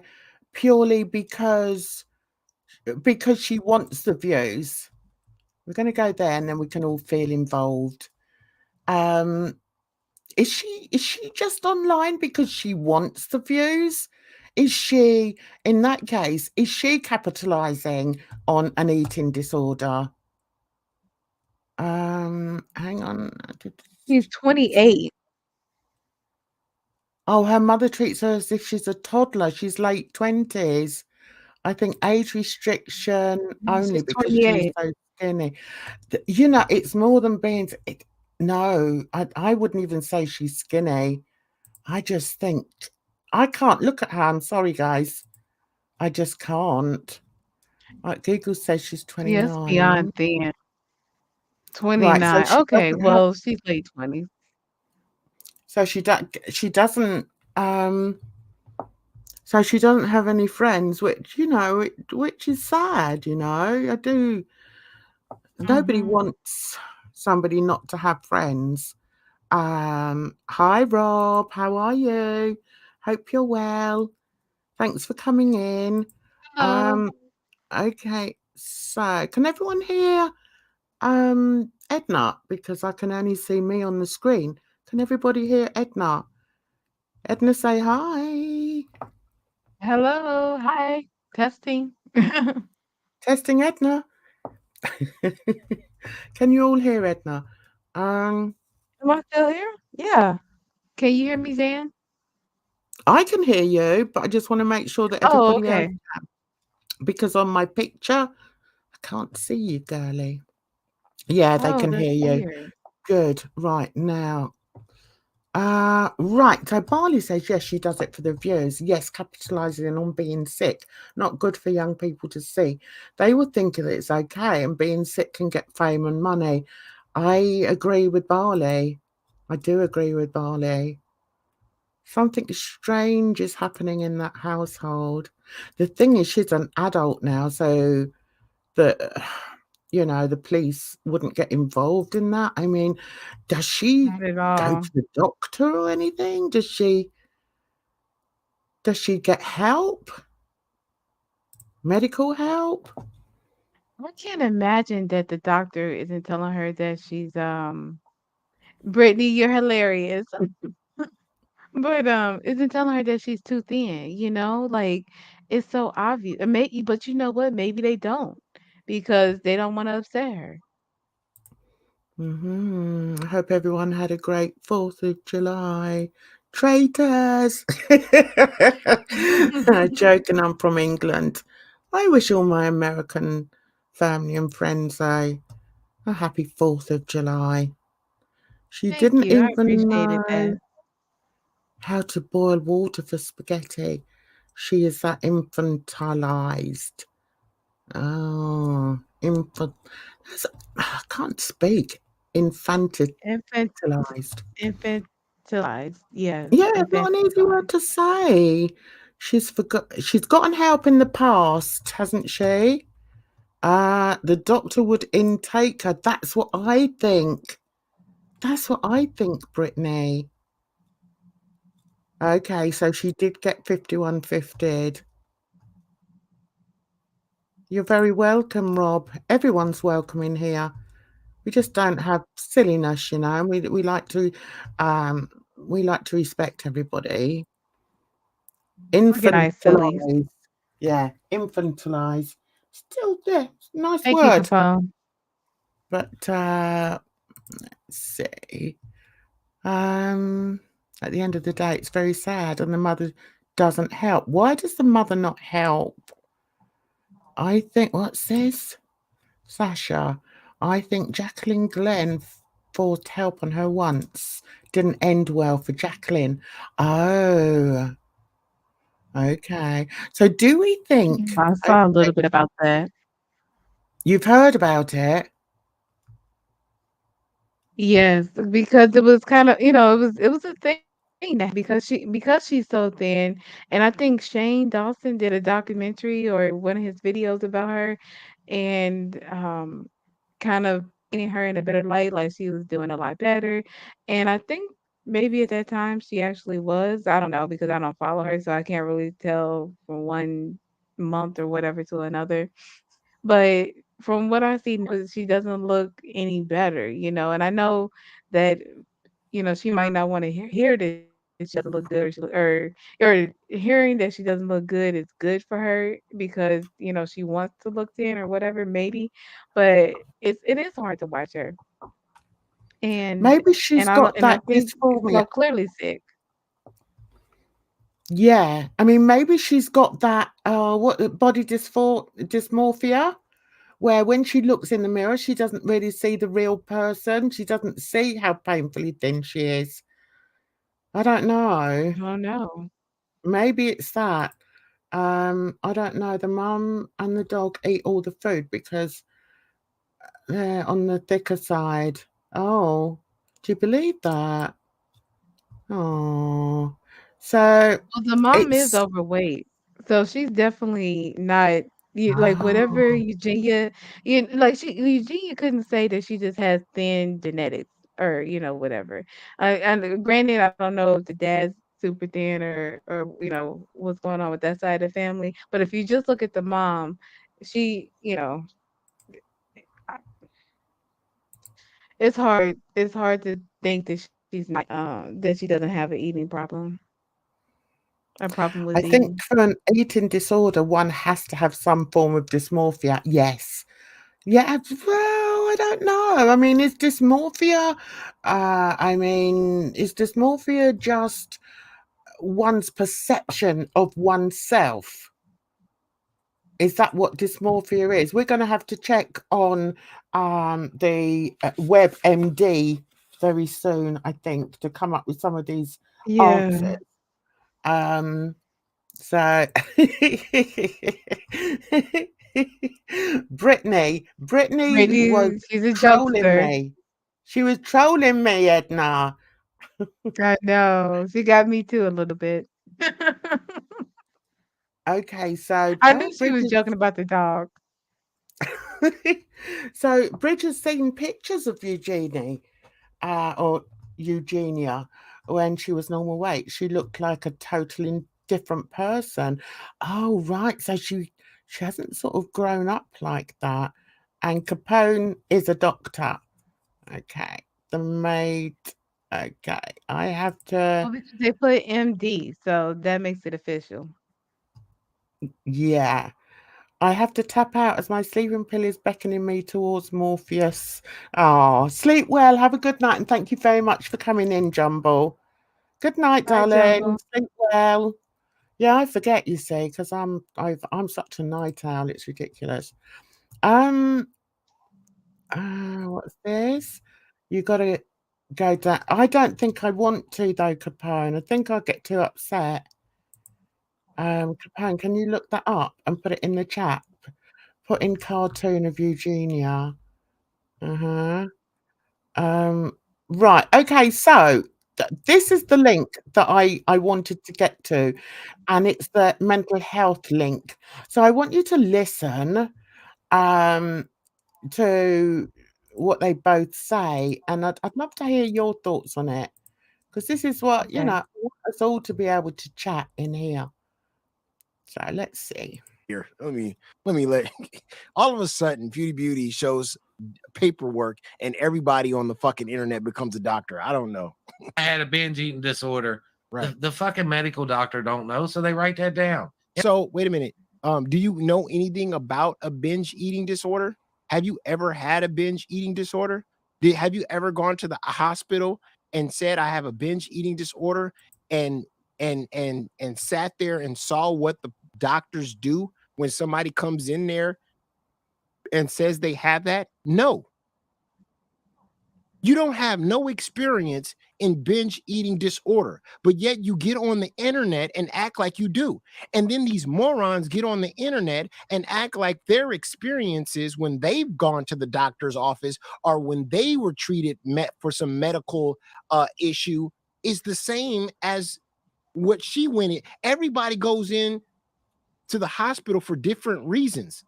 purely because she wants the views? We're going to go there, and then we can all feel involved. Um, is she just online because she wants the views? Is she, in that case, is she capitalizing on an eating disorder? Hang on. She's 28. Oh, her mother treats her as if she's a toddler. She's late 20s. I think age restriction only She's because she's 28. so skinny. It's more than being. No, I wouldn't even say she's skinny. I just think I can't look at her. I'm sorry, guys. I just can't. Like Google says she's Yeah, it's 29. beyond thin. Right, so 29. she Okay, doesn't have. well, she's late 20s. So she doesn't. So she doesn't have any friends, which is sad. I do. Nobody Mhm. wants somebody not to have friends. Hi Rob, how are you? Hope you're well. Thanks for coming in. Hello. Um, okay, so can everyone hear Edna? Because I can only see me on the screen. Can everybody hear Edna? Edna, say hi. Hello. Hi. Testing. Testing Edna. Can you all hear Edna? Um, Am I still here? Yeah. Can you hear me, Zan? I can hear you, but I just want to make sure that Oh, everybody else, okay. because on my picture, I can't see you, girly. Yeah, they Oh, can that's hear you. weird. Good. Right now. Right. So Barley says yes, she does it for the views. Yes, capitalizing on being sick. Not good for young people to see. They would think that it's okay, and being sick can get fame and money. I agree with Barley. I do agree with Barley. Something strange is happening in that household. The thing is, she's an adult now, so the the police wouldn't get involved in that. I mean, does she Not at go all. to the doctor or anything? Does she get help? Medical help? I can't imagine that the doctor isn't telling her that she's Brittany, you're hilarious. But isn't telling her that she's too thin, like it's so obvious. Maybe, but you know what? Maybe they don't because they don't want to upset her. I hope everyone had a great 4th of July. Traitors! Joking, I'm from England. I wish all my American family and friends a happy 4th of July. She Thank didn't you. I even appreciated know that. how to boil water for spaghetti. She is that infantilized. Oh, I can't speak. Infant, Infantilized. infantilized. Yes, Yeah, not an easy word infantilized. to say. She's gotten help in the past, hasn't she? The doctor would intake her. That's what I think. That's what I think, Brittany. Okay, so she did get 5150'd. You're very welcome, Rob. Everyone's welcome in here. We just don't have silliness, and we like to respect everybody. Organized sillies. Infantilize. Yeah, infantilize. Still there. Nice Thank you, word. Capone. But let's see. At the end of the day, it's very sad, and the mother doesn't help. Why does the mother not help? I think what's this? Sasha. I think Jacqueline Glenn forced help on her once. Didn't end well for Jacqueline. Oh, okay. So do we think I saw a little bit about that. you've heard about it? Yes, because it was kind of, it was a thing that because she's so thin, and I think Shane Dawson did a documentary or one of his videos about her, and kind of painting her in a better light, like she was doing a lot better. And I think maybe at that time she actually was. I don't know because I don't follow her, so I can't really tell from one month or whatever to another. But from what I see now, she doesn't look any better, and I know that, she might not want to hear that she doesn't look good or hearing that she doesn't look good is good for her because, she wants to look thin or whatever, maybe. But it is hard to watch her. And Maybe she's got and I that think it's dysphoria. so clearly sick. Yeah, I mean, maybe she's got that body dysmorphia, where when she looks in the mirror, she doesn't really see the real person. She doesn't see how painfully thin she is. I don't know. Oh no. Maybe it's that. I don't know. The mum and the dog eat all the food because they're on the thicker side. Oh, do you believe that? Oh, so Well, the mom is it's overweight, so she's definitely not like whatever oh, Eugenia couldn't say that she just has thin genetics or whatever. And granted, I don't know if the dad's super thin or what's going on with that side of the family, but if you just look at the mom, she I- it's hard to think that she's not that she doesn't have an eating problem, a problem I with think eating. for an eating disorder, one has to have some form of dysmorphia. Yes. Yeah, well, I don't know. I mean, is dysmorphia just one's perception of oneself? Is that what dysmorphia is? We're going to have to check on the WebMD very soon, I think, to come up with some of these Yeah. answers. Um, so, Brittany was Brittany, she's a trolling jokester. me. She was trolling me, Edna. I know. She got me too a little bit. Okay, so I oh, knew she was Bridget. joking about the dog. So Bridget's seen pictures of Eugenie, or Eugenia, when she was normal weight. She looked like a totally different person. Oh, right. So she hasn't sort of grown up like that. And Capone is a doctor. Okay. The maid. Okay. I have Well, to. because they put MD, so that makes it official. Yeah. I have to tap out as my sleeping pill is beckoning me towards Morpheus. Oh, sleep well. Have a good night, and thank you very much for coming in, Jumble. Good night, Bye, darling. Jumbo. Sleep well. Yeah, I forget, you see, because I'm such a night owl. It's ridiculous. Um, what's this? You got to go down. I don't think I want to though, Capone. I think I'll get too upset. Capone, can you look that up and put it in the chat? Put in cartoon of Eugenia. Uh-huh. Um, right. Okay. So this is the link that I wanted to get to, and it's the mental health link. So I want you to listen to what they both say, and I'd love to hear your thoughts on it, because this is what, Okay. I want us all to be able to chat in here. So let's see. Here, let me let all of a sudden Beauty shows paperwork and everybody on the fucking internet becomes a doctor. I don't know. I had a binge eating disorder. Right. The fucking medical doctor don't know, so they write that down. So wait a minute. Do you know anything about a binge eating disorder? Have you ever had a binge eating disorder? Have you ever gone to the hospital and said I have a binge eating disorder and and sat there and saw what the doctors do when somebody comes in there and says they have that? No. You don't have no experience in binge eating disorder, but yet you get on the internet and act like you do. And then these morons get on the internet and act like their experiences when they've gone to the doctor's office or when they were treated for some medical issue is the same as what she went in. Everybody goes in to the hospital for different reasons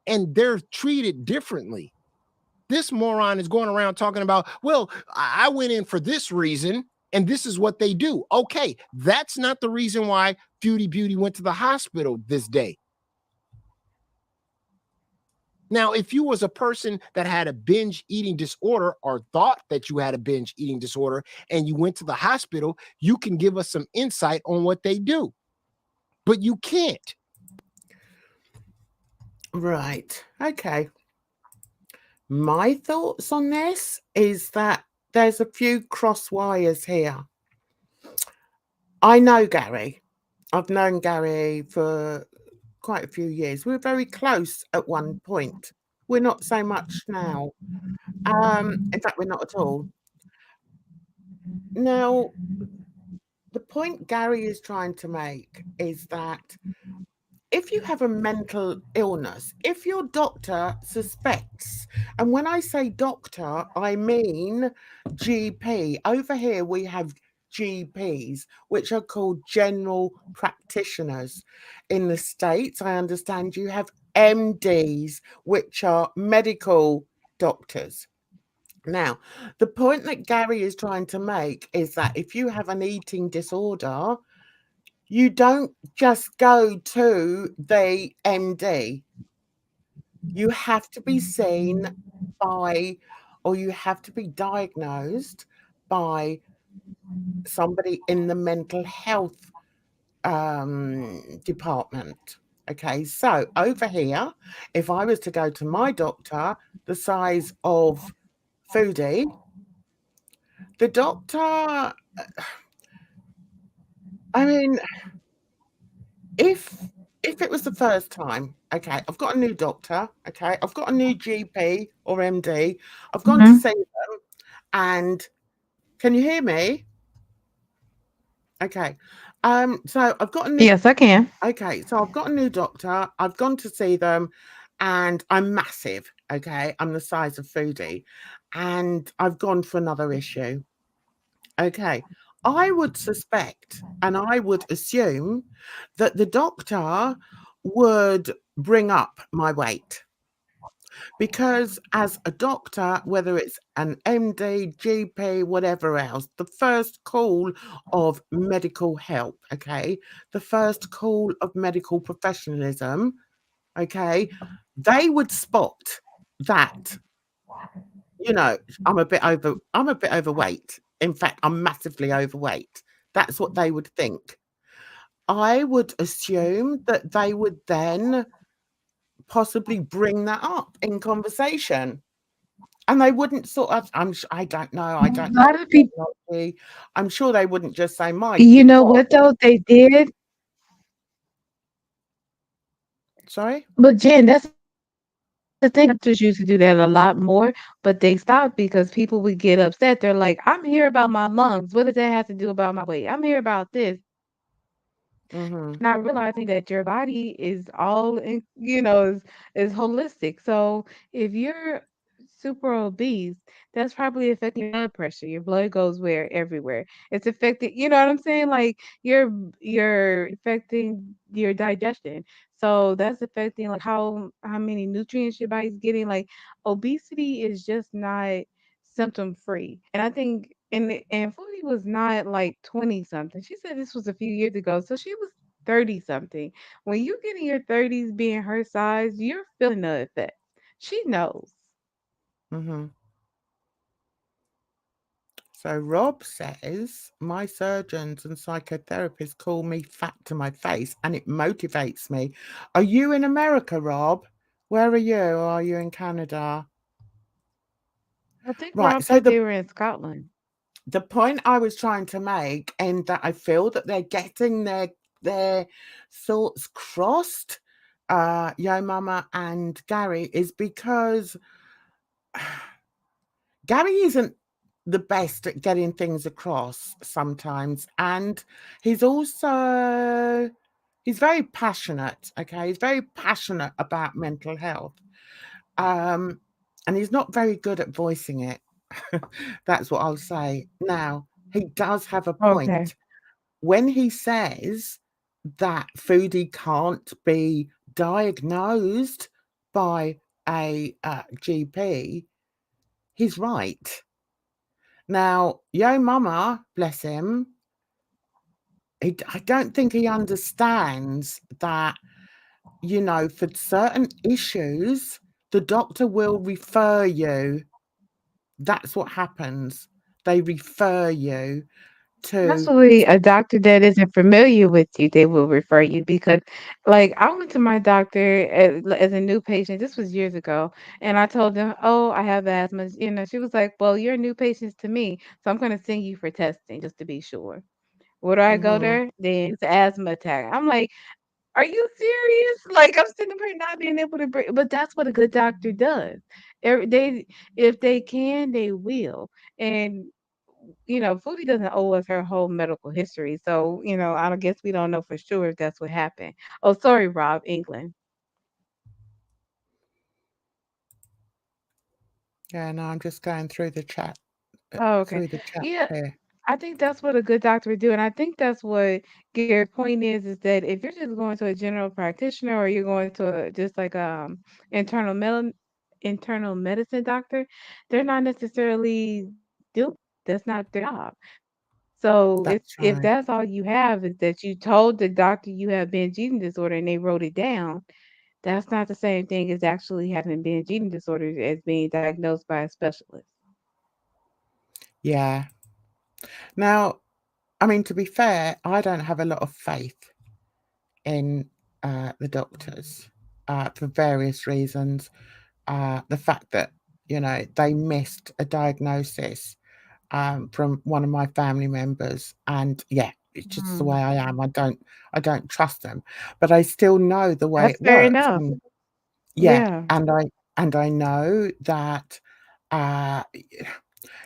and they're treated differently. This moron is going around talking about, well, I went in for this reason and this is what they do. Okay, that's not the reason why Beauty went to the hospital this day. Now, if you was a person that had a binge eating disorder or thought that you had a binge eating disorder and you went to the hospital, you can give us some insight on what they do. But you can't. Right. Okay. My thoughts on this is that there's a few cross wires here. I know Gary. I've known Gary for quite a few years. We were very close at one point. We're not so much now. In fact, we're not at all. Now, the point Gary is trying to make is that if you have a mental illness, if your doctor suspects, and when I say doctor, I mean GP. Over here, we have GPs, which are called general practitioners. In the States, I understand you have MDs, which are medical doctors. Now, the point that Gary is trying to make is that if you have an eating disorder, you don't just go to the MD. You have to be seen by, or you have to be diagnosed by somebody in the mental health department. Okay, so over here, if I was to go to my doctor, the size of Foodie, the doctor, I mean, if it was the first time, okay, I've got a new doctor, okay, I've got a new GP or MD, I've gone to see them, and can you hear me? Okay, so I've got a new, Yes, I can. okay, so I've got a new doctor, I've gone to see them, and I'm massive, okay, I'm the size of Foodie, and I've gone for another issue. Okay. I would suspect and I would assume that the doctor would bring up my weight. Because as a doctor, whether it's an MD, GP, whatever else, the first call of medical help, okay, the first call of medical professionalism, okay, they would spot that, you know, I'm a bit overweight. In fact, I'm massively overweight. That's what they would think. I would assume that they would then possibly bring that up in conversation. And they wouldn't sort of I don't know, I A don't know lot of people, technology. I'm sure they wouldn't just say, "My you know God." what though they did? Sorry? But Jen, that's the thing. Doctors used to do that a lot more, but they stopped because people would get upset. They're like, "I'm here about my lungs. What does that have to do about my weight? I'm here about this." Not Mhm, realizing that your body is all in, is holistic. So if you're super obese, that's probably affecting your blood pressure. Your blood goes where everywhere. It's affecting, you know what I'm saying? Like you're affecting your digestion. So that's affecting like how many nutrients your body's getting. Like obesity is just not symptom free. And I think and Foodie was not like 20 something. She said this was a few years ago. So she was 30 something. When you get in your 30s being her size, you're feeling the effects. She knows. mhm. So Rob says, "My surgeons and psychotherapists call me fat to my face, and it motivates me." Are you in America, Rob? Where are you? Or are you in Canada? I think Right, Rob so said they were in Scotland. the point I was trying to make, and that I feel that they're getting their thoughts crossed, Yo Mama and Gary, is because Gary isn't the best at getting things across sometimes, and he's also he's very passionate. Okay, he's very passionate about mental health, um, and he's not very good at voicing it. That's what I'll say. Now he does have a Okay. point when he says that Foodie can't be diagnosed by a GP, he's right. Now, Yo Mama, bless him, I don't think he understands that, you know, for certain issues, the doctor will refer you. That's what happens. They refer you to. Especially a doctor that isn't familiar with you, they will refer you because, like, I went to my doctor as a new patient. This was years ago, and I told them, "Oh, I have asthma." You know, she was like, "Well, you're new patients to me, so I'm going to send you for testing just to be sure." Where do I go Mhm, there? Then it's an asthma attack. I'm like, "Are you serious?" Like, I'm sitting up here not being able to breathe, but that's what a good doctor does. They, if they can, they will. And Foodie doesn't owe us her whole medical history, so I don't guess we don't know for sure if that's what happened. Oh, sorry, Rob, England. yeah, no, I'm just going Oh, okay. through the chat Yeah, here. I think that's what a good doctor would do, and I think that's what Gary's point is that if you're just going to a general practitioner or you're going to just like internal med internal medicine doctor, they're not necessarily doing that's not their job. So That's if right. that's all you have is that you told the doctor you have binge eating disorder and they wrote it down, that's not the same thing as actually having binge eating disorders as being diagnosed by a specialist. Yeah. Now, I mean, to be fair, I don't have a lot of faith in the doctors for various reasons. The fact that, you know, they missed a diagnosis from one of my family members, and yeah, it's just the way Mm, I am. I don't trust them, but I still know the way that's it fair works. enough. And yeah, Yeah. and I know that uh,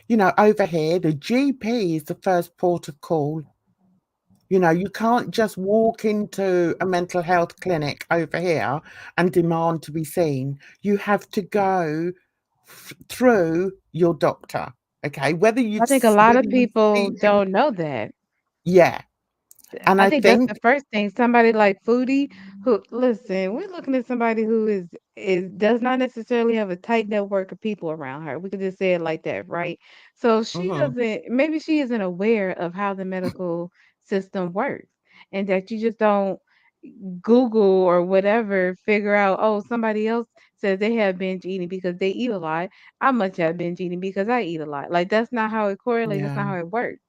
you know, over here the GP is the first port of call. You know, you can't just walk into a mental health clinic over here and demand to be seen. You have to go through your doctor. Okay, whether I think a lot of you've people seen him, don't know that. yeah, and I I think that's the think, first thing. Somebody like Foodie, who listen, we're looking at somebody who is does not necessarily have a tight network of people around her. We could just say it like that, right? So she mhm, doesn't. Maybe she isn't aware of how the medical system works, and that you just don't Google or whatever figure out. Oh, somebody else says they have binge eating because they eat a lot. I must have binge eating because I eat a lot. Like that's not how it correlates. That's yeah, not how it works.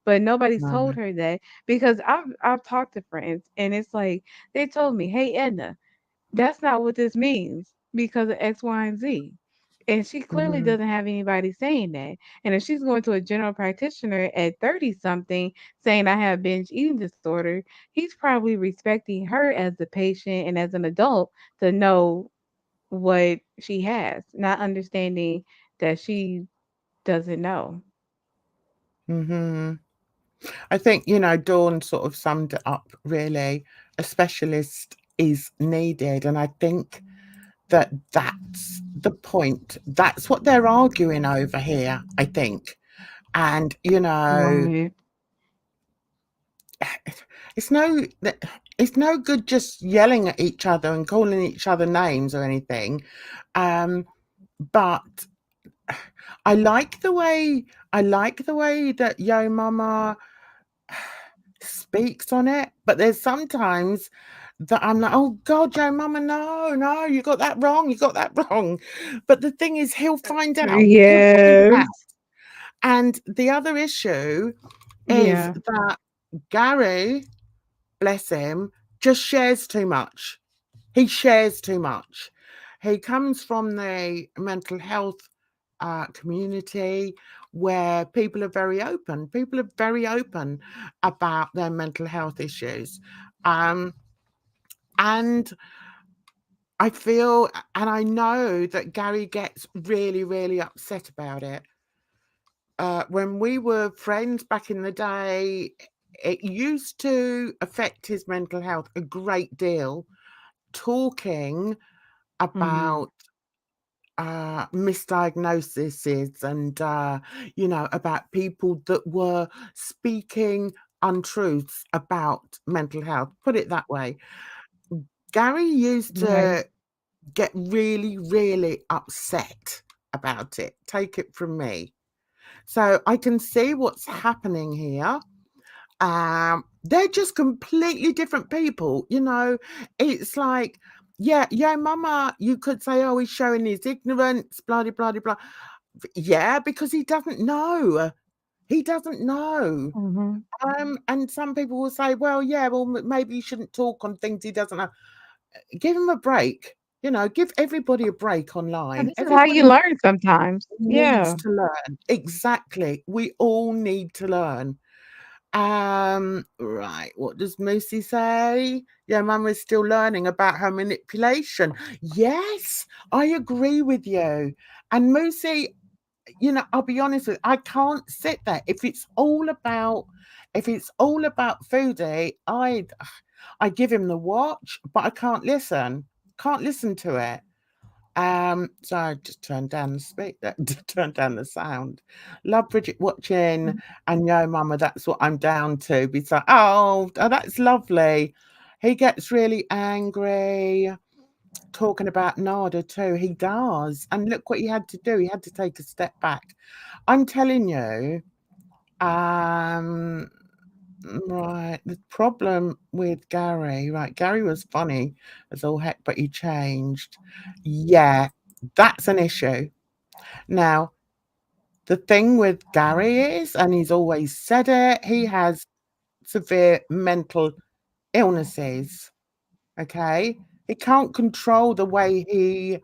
But nobody's no, told her that because I've talked to friends and it's like they told me, "Hey Edna, that's not what this means because of X, Y, and Z." And she clearly mhm, doesn't have anybody saying that. And if she's going to a general practitioner at 30 something saying I have binge eating disorder, he's probably respecting her as a patient and as an adult to know what she has, not understanding that she doesn't know. mhm. I think, Dawn sort of summed it up really. A specialist is needed, and I think that that's the point. That's what they're arguing over here, I think. And, Right. it's no it's no good just yelling at each other and calling each other names or anything. But I like the way that Yo Mama speaks on it, but there's sometimes that I'm like, "Oh God, Yo Mama, no, no, you got that wrong, you got that wrong." But the thing is, he'll find out. He'll find out. Yes. And the other issue is Yeah. that Gary, bless him, just shares too much. He shares too much. He comes from the mental health community where people are very open. People are very open about their mental health issues. Um, and I feel, and I know that Gary gets really, really upset about it. When we were friends back in the day, it used to affect his mental health a great deal, talking Mhm. about misdiagnoses and about people that were speaking untruths about mental health, put it that way. Gary used Right. to get really, really upset about it, take it from me. So I can see what's happening here. They're just completely different people, it's like, yeah, mama, you could say, oh, he's showing his ignorance, blah blah blah blah. Yeah, because he doesn't know. Mhm. And some people will say, well, yeah, well, maybe you shouldn't talk on things he doesn't know. Give him a break. Give everybody a break And online. this is how you Everybody learn sometimes. needs Yeah. to learn. Exactly. We all need to learn. Right. What does Moosey say? Yeah, Mum is still learning about her manipulation. Yes, I agree with you. And Moosey, I'll be honest with you, I can't sit there. If it's all about Foodie, I give him the watch, but I can't listen. Can't listen to it. So I just turned down the turn down the sound. Love Bridget watching, Mhm. and Yo Mama, that's what I'm down to. Besides, oh, that's lovely. He gets really angry talking about Nada too. He does, and look what he had to do. He had to take a step back. I'm telling you, um, right. The problem with Gary, right? Gary was funny as all heck, but he changed. Yeah, that's an issue. Now, the thing with Gary is, and he's always said it, he has severe mental illnesses. Okay. He can't control the way he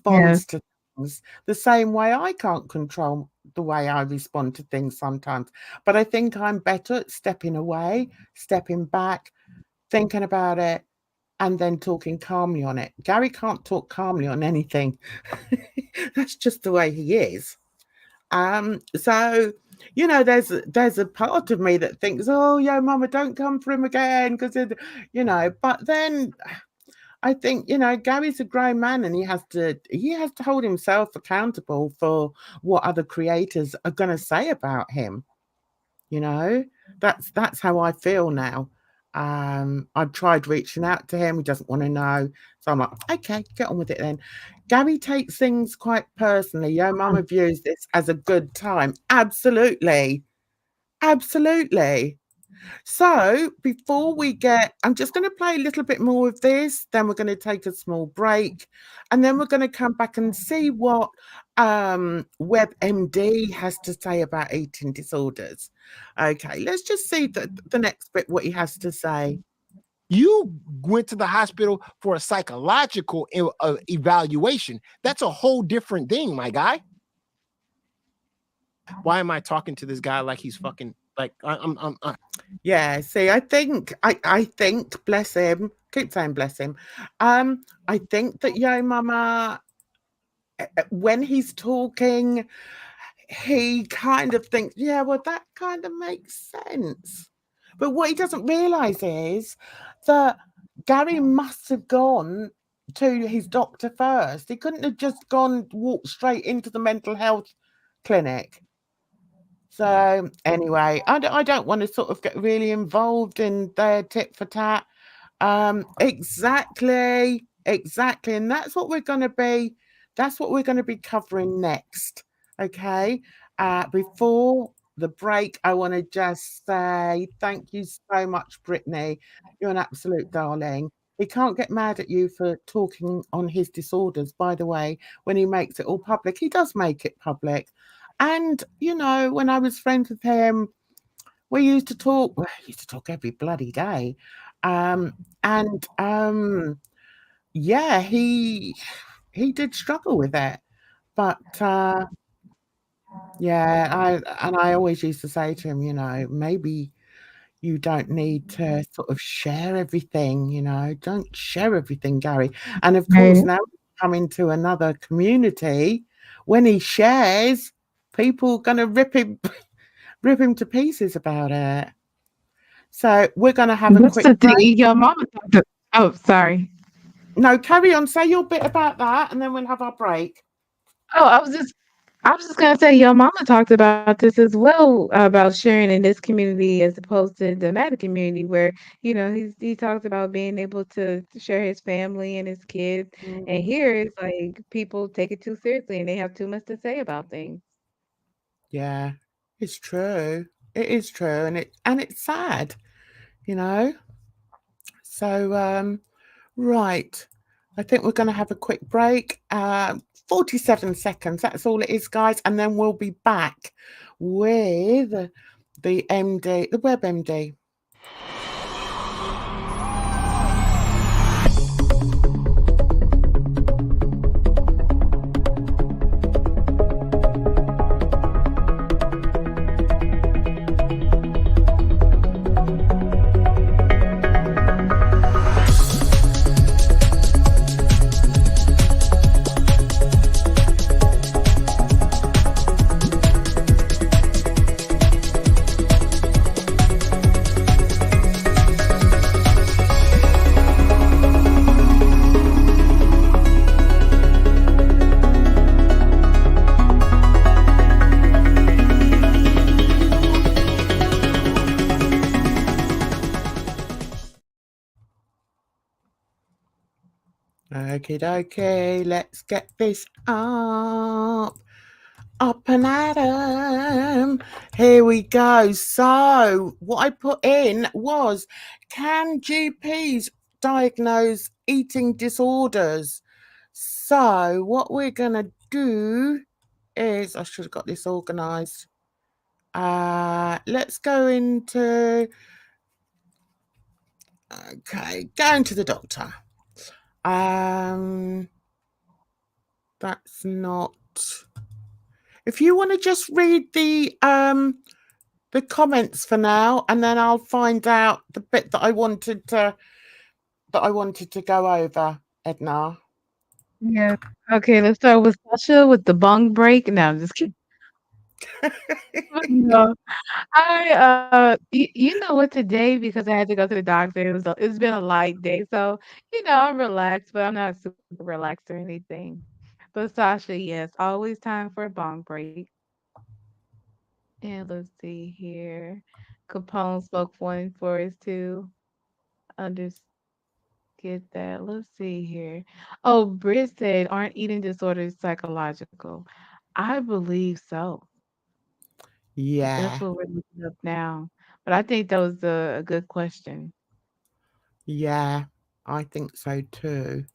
Yes. responds to things the same way I can't control the way I respond to things sometimes. But I think I'm better at stepping away, stepping back, thinking about it, and then talking calmly on it. Gary can't talk calmly on anything. That's just the way he is. So there's a part of me that thinks, oh yeah, mama, don't come for him again, because but then I think, you know, Gary's a grown man and he has to hold himself accountable for what other creators are going to say about him. You know, that's how I feel now. I've tried reaching out to him. He doesn't want to know. So I'm like, okay, get on with it then. Gary takes things quite personally. Yo mama views this as a good time. Absolutely. Absolutely. So before we get, I'm just going to play a little bit more of this, then we're going to take a small break, and then we're going to come back and see what WebMD has to say about eating disorders. Okay, let's just see the next bit, what he has to say. You went to the hospital for a psychological evaluation. That's a whole different thing, my guy. Why am I talking to this guy like he's fucking like I'm Yeah, see, I think, bless him, keep saying bless him. I think that Yo Mama, when he's talking, he kind of thinks, yeah, well, that kind of makes sense. But what he doesn't realize is that Gary must have gone to his doctor first. He couldn't have just walked straight into the mental health clinic. So anyway, I don't want to sort of get really involved in their tit for tat. Exactly, and that's what we're going to be. That's what we're going to be covering next. Okay. Before the break, I want to just say thank you so much, Brittany. You're an absolute darling. He can't get mad at you for talking on his disorders, by the way, when he makes it all public. He does make it public. And, you know, when I was friends with him, we used to talk, every bloody day. Yeah, he did struggle with it. But yeah, I always used to say to him, you know, maybe you don't need to sort of share everything, you know, don't share everything, Gary. And of course, now come into another community, when he shares, people gonna rip him to pieces about it. So we're gonna have a That's the quick thing. break. Your mama talked to, oh, sorry. No, carry on. Say your bit about that, and then we'll have our break. Oh, I was just gonna say your mama talked about this as well, about sharing in this community as opposed to the Meta community where, you know, he talks about being able to share his family and his kids. And here it's like people take it too seriously and they have too much to say about things. Yeah, it's true. It is true, and it's sad, you know. So right, I think we're going to have a quick break. 47 seconds. That's all it is, guys, and then we'll be back with the MD, the WebMD. Okie dokie, let's get this up and at 'em. Here we go. So what I put in was, can GPs diagnose eating disorders? So what we're gonna do is, I should have got this organized. Let's go into, okay, going to the doctor. That's not, if you want to just read the comments for now, and then I'll find out the bit that I wanted to go over, Edna. Yeah. Okay, let's start with Sasha with the bong break. No, I'm just kidding. But no, you know what, today, because I had to go to the doctor, it's been a light day, so, I'm relaxed, but I'm not super relaxed or anything. But Sasha, yes, always time for a bong break. And let's see here. Capone spoke one for us too. Understood. Get that. Let's see here. Oh, Britt said, aren't eating disorders psychological? I believe so. That's Yeah, what we're looking up now. But I think that was a good question. yeah, I think so too.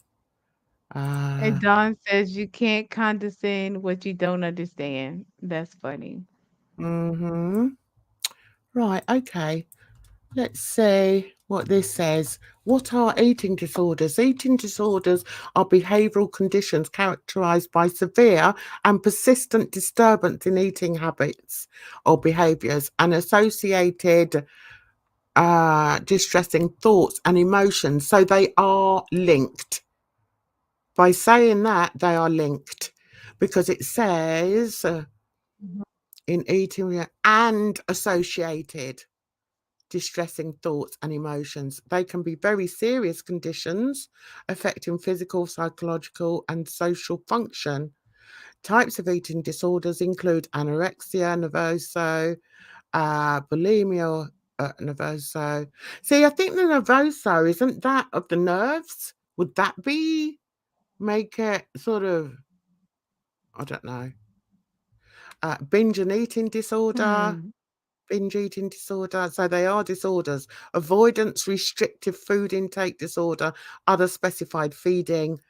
And Uh, Don says you can't condescend what you don't understand. That's funny. mm-hmm. Right, okay. Let's see what this says. What are eating disorders? Eating disorders are behavioural conditions characterised by severe and persistent disturbance in eating habits or behaviours and associated distressing thoughts and emotions. So they are linked. By saying that, they are linked because it says Mhm. in eating and associated distressing thoughts and emotions. They can be very serious conditions affecting physical, psychological, and social function. Types of eating disorders include anorexia nervosa, bulimia nervosa. See, I think the nervosa isn't that of the nerves. Would that be make it sort of? I don't know. Binge and eating disorder, Hmm. binge eating disorder. So they are disorders. Avoidance, restrictive food intake disorder, other specified feeding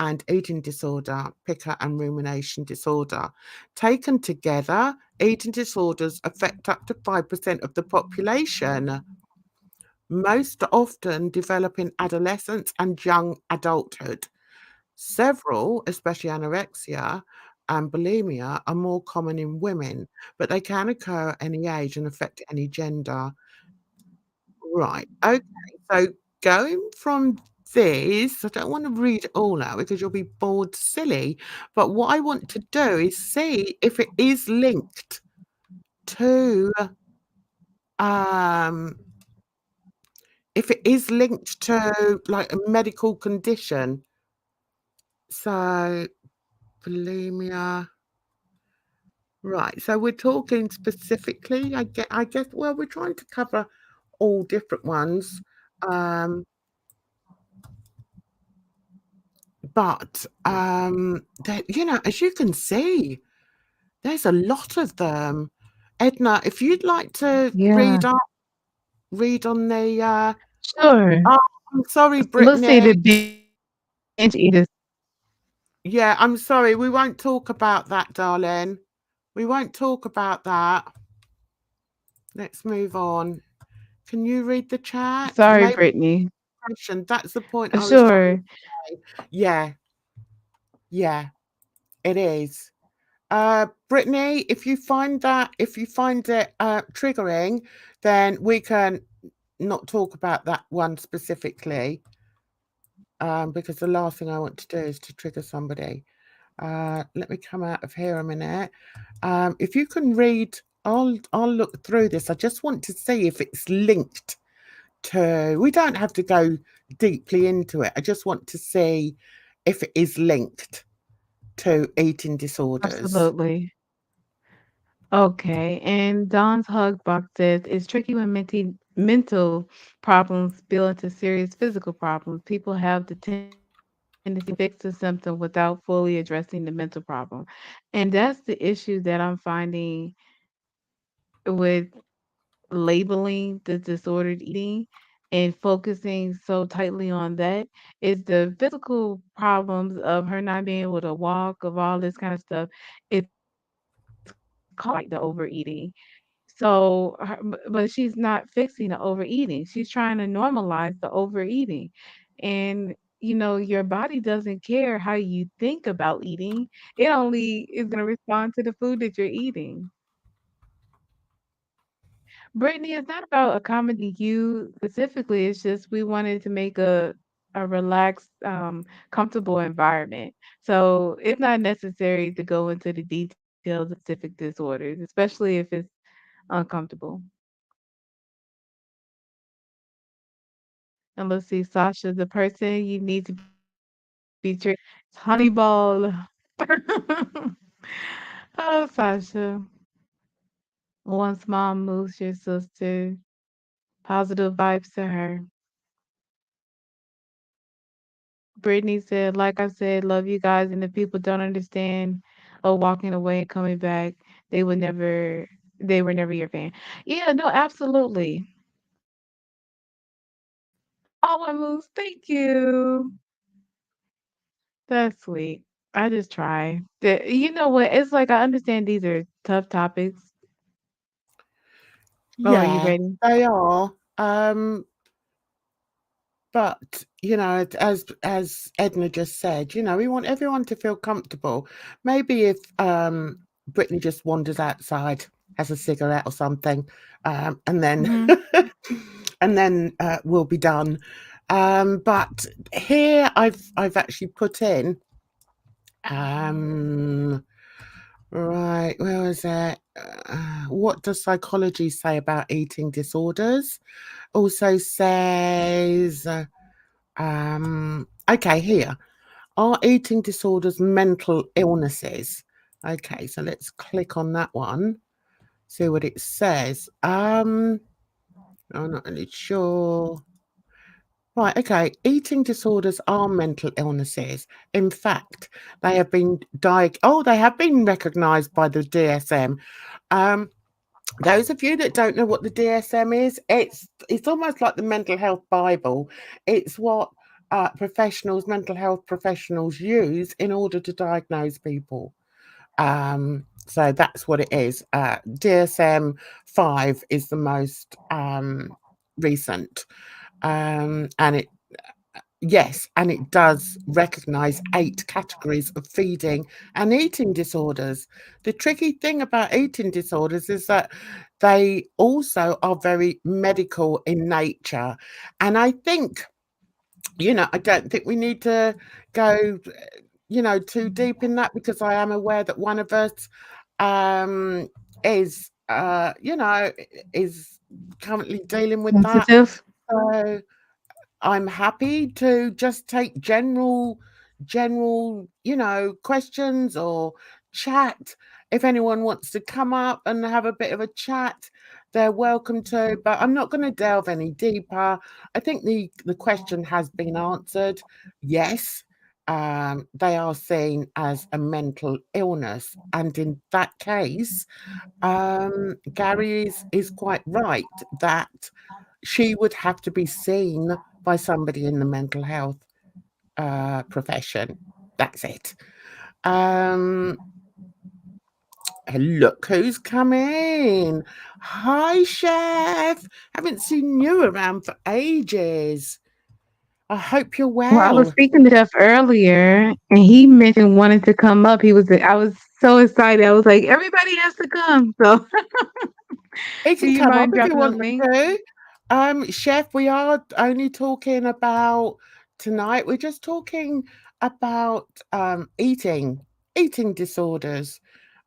and eating disorder, picker and rumination disorder. Taken together, eating disorders affect up to 5% of the population, most often develop in adolescence and young adulthood. Several, especially anorexia and bulimia, are more common in women, but they can occur at any age and affect any gender. Right. Okay. So going from this, I don't want to read it all out because you'll be bored silly. But what I want to do is see to um if it is linked to like a medical condition. So bulimia. Right. So we're talking specifically, I guess, well, we're trying to cover all different ones. Um, but as you can see, there's a lot of them. Edna, if you'd like to Yeah, read on the sure. oh, I'm sorry, So let's see Brittany. the binge eaters. Yeah, I'm sorry, we won't talk about that, darling. We won't talk about that. Let's move on. Can you read the chat? Sorry, Maybe Brittany. question. That's the point I was trying Sure. to say. Yeah, yeah, it is. Brittany, if you find it triggering, then we can not talk about that one specifically, because the last thing I want to do is to trigger somebody. Let me come out of here a minute. If you can read, I'll look through this. I just want to see if it's linked to. We don't have to go deeply into it. I just want to see if it is linked to eating disorders. Absolutely. Okay. And Don's hug box says it's tricky when mental problems spill into serious physical problems. People have the tendency to fix the symptom without fully addressing the mental problem. And that's the issue that I'm finding with labeling the disordered eating and focusing so tightly on that is the physical problems of her not being able to walk, of all this kind of stuff. It's caused by the overeating. So, but she's not fixing the overeating. She's trying to normalize the overeating. And, your body doesn't care how you think about eating. It only is going to respond to the food that you're eating. Brittany, it's not about accommodating you specifically. It's just we wanted to make a relaxed, comfortable environment. So it's not necessary to go into the details details of specific disorders, especially if it's uncomfortable. And let's see, Sasha, the person you need to be treated is Honeyball. Oh, Sasha. Once mom moves your sister, positive vibes to her. Brittany said, like I said, love you guys. And if people don't understand walking away and coming back, they would never, they were never your fan. Yeah, no, absolutely. All my moves, thank you. That's sweet. I just try. You know what? It's like I understand these are tough topics. Oh, are you Yeah, ready? they are. But as Edna just said, we want everyone to feel comfortable. Maybe if Brittany just wanders outside, has a cigarette or something, and then Hmm. we'll be done. But here I've actually put in right, where was it? What does psychology say about eating disorders? Also says okay, here. Are eating disorders mental illnesses? Okay, so let's click on that one, see what it says. I'm not really sure. Right, okay. Eating disorders are mental illnesses. In fact, they have been they have been recognized by the DSM. Um, those of you that don't know what the DSM is, it's almost like the mental health Bible. It's what mental health professionals use in order to diagnose people. So that's what it is. DSM 5 is the most recent, and it does recognize 8 categories of feeding and eating disorders. The tricky thing about eating disorders is that they also are very medical in nature. And I think, I don't think we need to go, too deep in that, because I am aware that one of us um, is, is currently dealing with that. Sensitive. So I'm happy to just take general, questions or chat. If anyone wants to come up and have a bit of a chat, they're welcome to, but I'm not going to delve any deeper. I think the question has been answered. Yes, they are seen as a mental illness, and in that case, Gary is quite right that she would have to be seen by somebody in the mental health profession. That's it. Um, Look who's come in. Hi, Chef. Haven't seen you around for ages. I hope you're Well, I was well. speaking to Jeff earlier, and he mentioned wanting to come up. I was so excited. I was like, everybody has to come. So, He do can you come up mind if he dropping the wants link? to. Chef, we are only talking about tonight. We're just talking about eating disorders.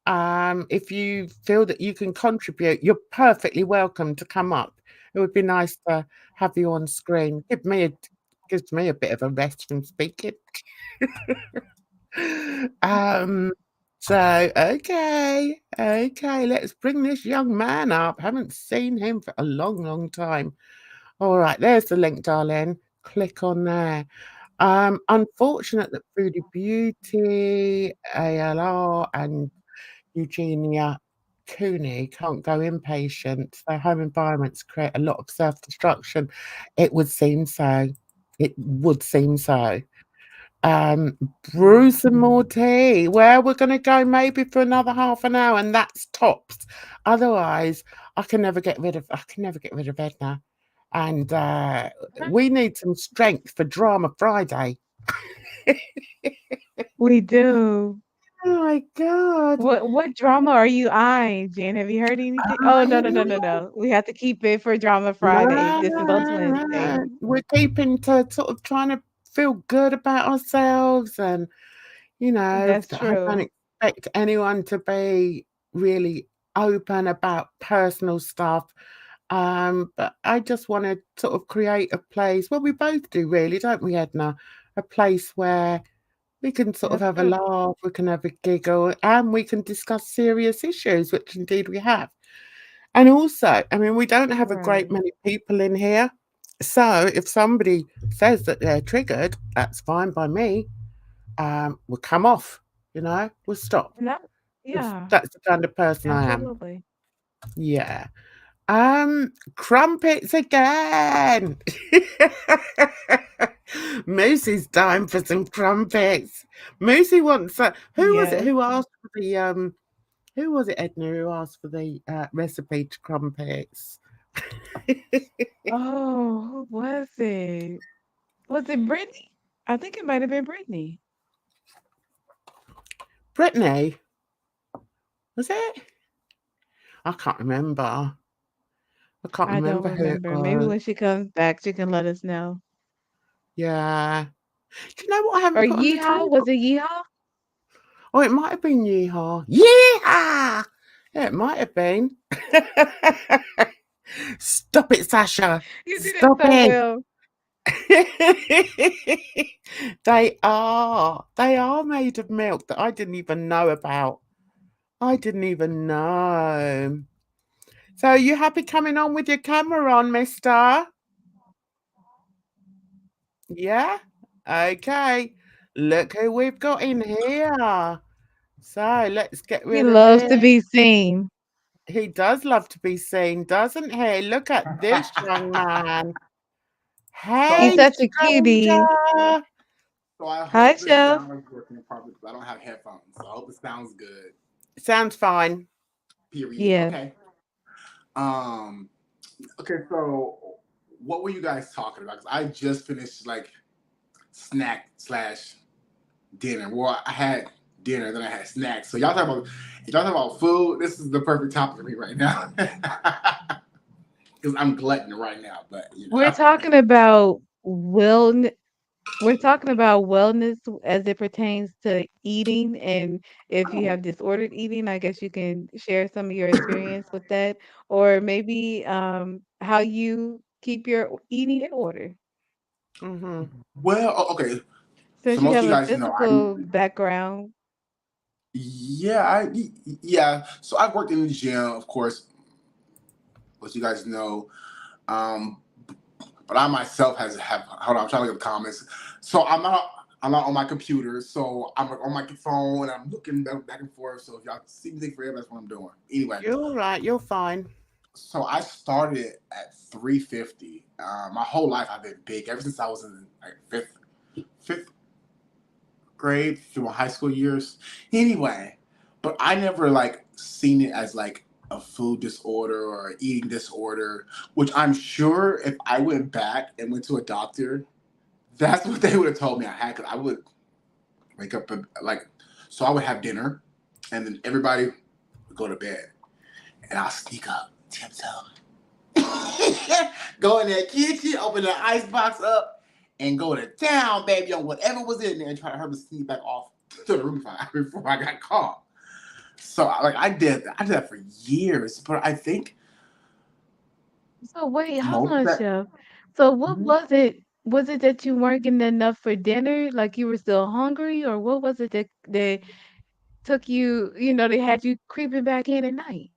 If you feel that you can contribute, you're perfectly welcome to come up. It would be nice to have you on screen. Gives me a bit of a rest from speaking. um, okay, let's bring this young man up. Haven't seen him for a long time. All right, there's the link, darling. Click on there. Unfortunate that Foodie Beauty, ALR, and Eugenia Cooney can't go inpatient. Their home environments create a lot of self-destruction. It would seem so. It would seem so. Um, Bruce and Morty, well, we're going to go maybe for another half an hour, and that's tops. Otherwise, I can never get rid of Edna. And we need some strength for Drama Friday. We do. Oh my God. What drama are you eyeing, Jen? Have you heard anything? Oh, no, no, no, no, I no. We have to keep it for Drama Friday. This is Ghost Wednesday. Right. We're keeping to sort of trying to feel good about ourselves, and That's I don't true. expect anyone to be really open about personal stuff. But I just want to sort of create a place. Well, we both do, really, don't we, Edna? A place where we can sort of That's have a true. laugh, we can have a giggle, and we can discuss serious issues, which indeed we have. And also, I mean, we don't have a great Right. many people in here. So if somebody says that they're triggered, that's fine by me. We'll come off, we'll stop. And that, yeah, That's the kind of person I am. absolutely. Yeah. Crumpets again. Moosey's time for some crumpets. Moosey wants who was it Yes. who asked for the who was it, Edna, who asked for the recipe to crumpets? Oh, who was it? Was it Brittany? I think it might have been Brittany. Brittany, was it? I can't remember. I can't I don't remember who it remember. Maybe was. when she comes back, she can let us know. Yeah. Do you know what I Or haven't put on the Yeehaw? Was table? it Yeehaw? Oh, it might have been Yeehaw. Yeehaw! Yeah, it might have been. Stop it, Sasha. You did it Stop so it. well. They are. They are made of milk that I didn't even know about. I didn't even know. So you happy coming on with your camera on, mister? Yeah? Okay. Look who we've got in here. So let's get He rid of loves it. to be seen. He does love to be seen, doesn't he? Look at this young man. He's Hey, such a cutie. stranger. So I Hi, hope this Chef. sound is working properly because I don't have headphones. So I hope it sounds good. Sounds fine. Period. Yes. Okay. Um. Okay. So, what were you guys talking about? 'Cause I just finished like snack slash dinner. Well, I had dinner, then I had snacks. So y'all talk about if y'all talk about food. This is the perfect topic for me right now because I'm glutton right now. But We're talking about wellness. We're talking about wellness as it pertains to eating, and if you Oh, have disordered eating, I guess you can share some of your experience with that, or maybe how you keep your eating in order. Mm-hmm. well, okay. So Since you most of have you a guys know physical background, yeah. So I've worked in the gym, of course, as you guys know. Um, but I myself have hold on, I'm trying to look at the comments. So I'm not on my computer, so I'm on my phone and I'm looking back and forth. So if y'all see me think forever, that's what I'm doing. Anyway, You're all right. You're fine. so I started at 350. My whole life I've been big ever since I was in like fifth grade through my high school years. Anyway, but I never like seen it as like a food disorder or eating disorder, which I'm sure if I went back and went to a doctor, that's what they would have told me I had. Cause I would wake up like, so I would have dinner, and then everybody would go to bed, and I'll sneak up, tiptoe, go in that kitchen, open the ice box up, and go to town, baby, on whatever was in there, and try to hurry sneak back off to the room before I got caught. So like I did that for years, but I think so wait, hold most of on, that. Chef. So what Mhm. was it? Was it that you weren't getting enough for dinner, like you were still hungry, or what was it that took you, they had you creeping back in at night?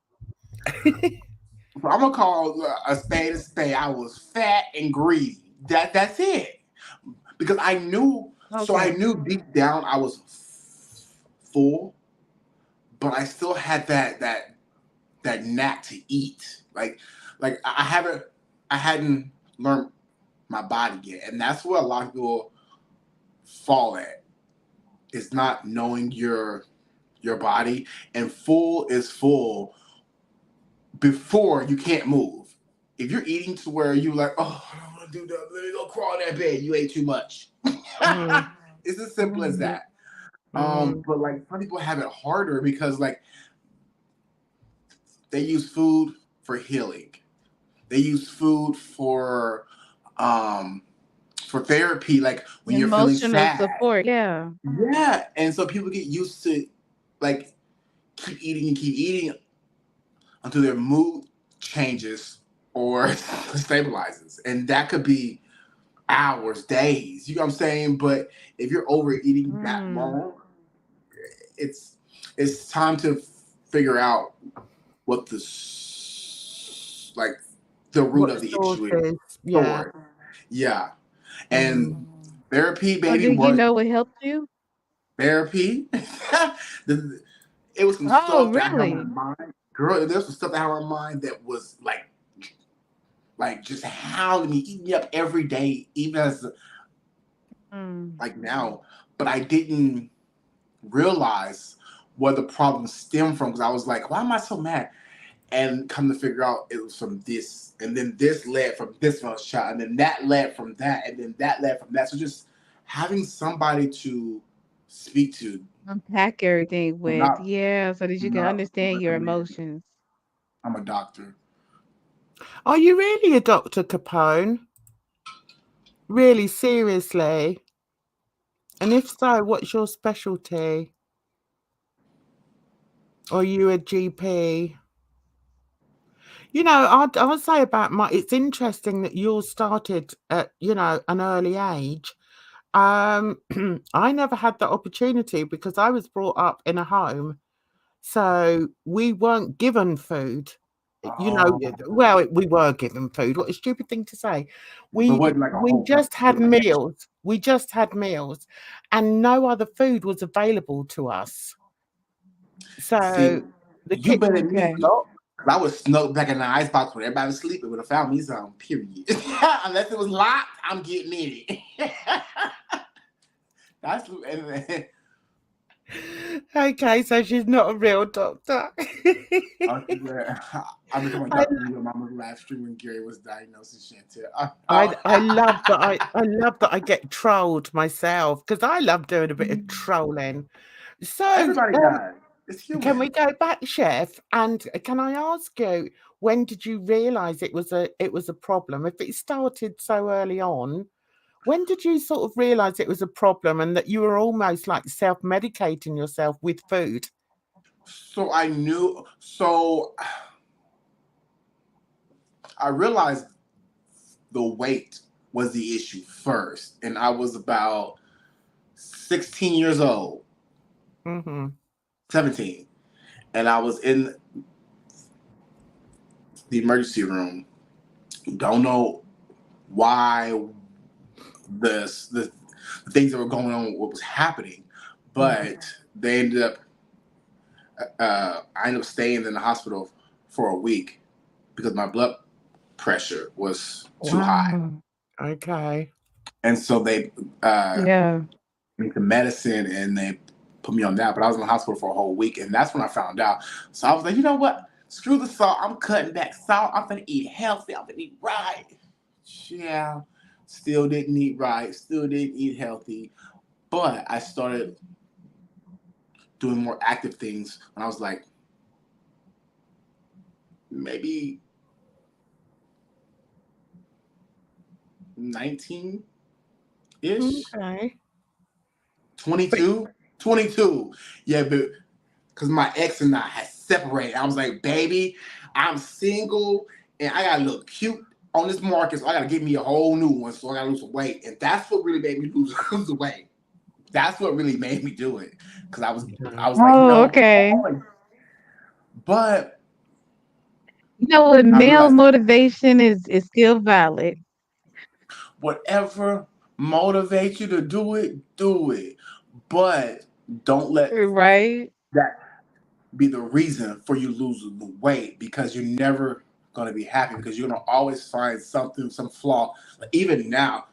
So I'm gonna call a spade a spade. I was fat and greedy. That's it. Because I knew, so I Okay. knew deep down I was full, but I still had that knack to eat. Like I hadn't learned my body yet, and that's where a lot of people fall at. Is not knowing your body, and full is full before you can't move. If you're eating to where you like, oh, I don't want to do that. Let me go crawl in that bed. You ate too much. Mm, It's as simple as Mhm. that. mm, But like some people have it harder because like they use food for healing. They use food um for therapy, like when you're feeling Emotional sad. support, yeah. Yeah. And so people get used to like keep eating until their mood changes or stabilizes, and that could be hours, days. You know what I'm saying? But if you're overeating that Mm. long, it's it's time to figure out what like the root What of the the source issue is. is. Yeah. Source. Yeah. And Mm. Mm. therapy, So baby, did you was know what helped you? therapy. The- it was some Oh, stuff that I had on really? my mind. Girl, there's some stuff I had on my mind that was like just hounding me, eating me up every day, even as Mm. like now. But I didn't realize where the problem stemmed from because I was like, why am I so mad? And come to figure out it was from this, and then this led from this one shot, and then that led from that, and then that led from that. So just having somebody to speak to. Unpack everything I'm with, not yeah, so that you I'm can not understand your recommend. emotions. I'm a doctor. Are you really a Dr. Capone? Really, seriously? And if so, what's your specialty? Or are you a GP? You know, I'd say about it's interesting that yours started at, an early age. Um, I never had that opportunity because I was brought up in a home, so we weren't given food. Oh, Well, we were given food. What a stupid thing to say. but We wasn't like a we whole bunch just of had food. meals. We just had meals, and no other food was available to us. See, So the you better than kitchen was Okay. me. locked. 'Cause I was snuggled back in the icebox when everybody was sleeping. Would have found me some. Period. Unless it was locked, I'm getting in it. That's and, Okay, so she's not a real doctor. I've been talking about I Dr. Your mama's live stream when Gary was diagnosed and shit too. I love that I love that I get trolled myself because I love doing a bit of Mm. trolling. So, Everybody does. It's can we human. go back, Chef? And can I ask you, when did you realise it was a problem? If it started so early on, when did you sort of realise it was a problem and that you were almost like self-medicating yourself with food? So I knew. So I realized the weight was the issue first, and I was about 16 years old, Mhm. 17, and I was in the emergency room. Don't know why the things that were going on, what was happening, Mhm. but they ended up. I ended up staying in the hospital for a week because my blood pressure was too high, Wow. Okay. and so they Yeah. me to medicine and they put me on that. But I was in the hospital for a whole week, and that's when I found out. So I was like, you know what? Screw the salt. I'm cutting back salt. I'm gonna eat healthy. I'm gonna eat right. Yeah, still didn't eat right. Still didn't eat healthy. But I started doing more active things when I was like maybe 19 ish, Okay. But 22, 22. Yeah, but because my ex and I had separated. I was like, baby, I'm single and I gotta look cute on this market, so I gotta get me a whole new one. So I gotta lose some weight, and that's what really made me lose the weight. That's what really made me do it because I okay. was like, Oh, no, okay. but You know what? I Male realized motivation is still valid. whatever motivates you to do it, but don't let Right? that be the reason for you losing the weight because you're never going to be happy because you're going to always find something, some flaw. Like even now,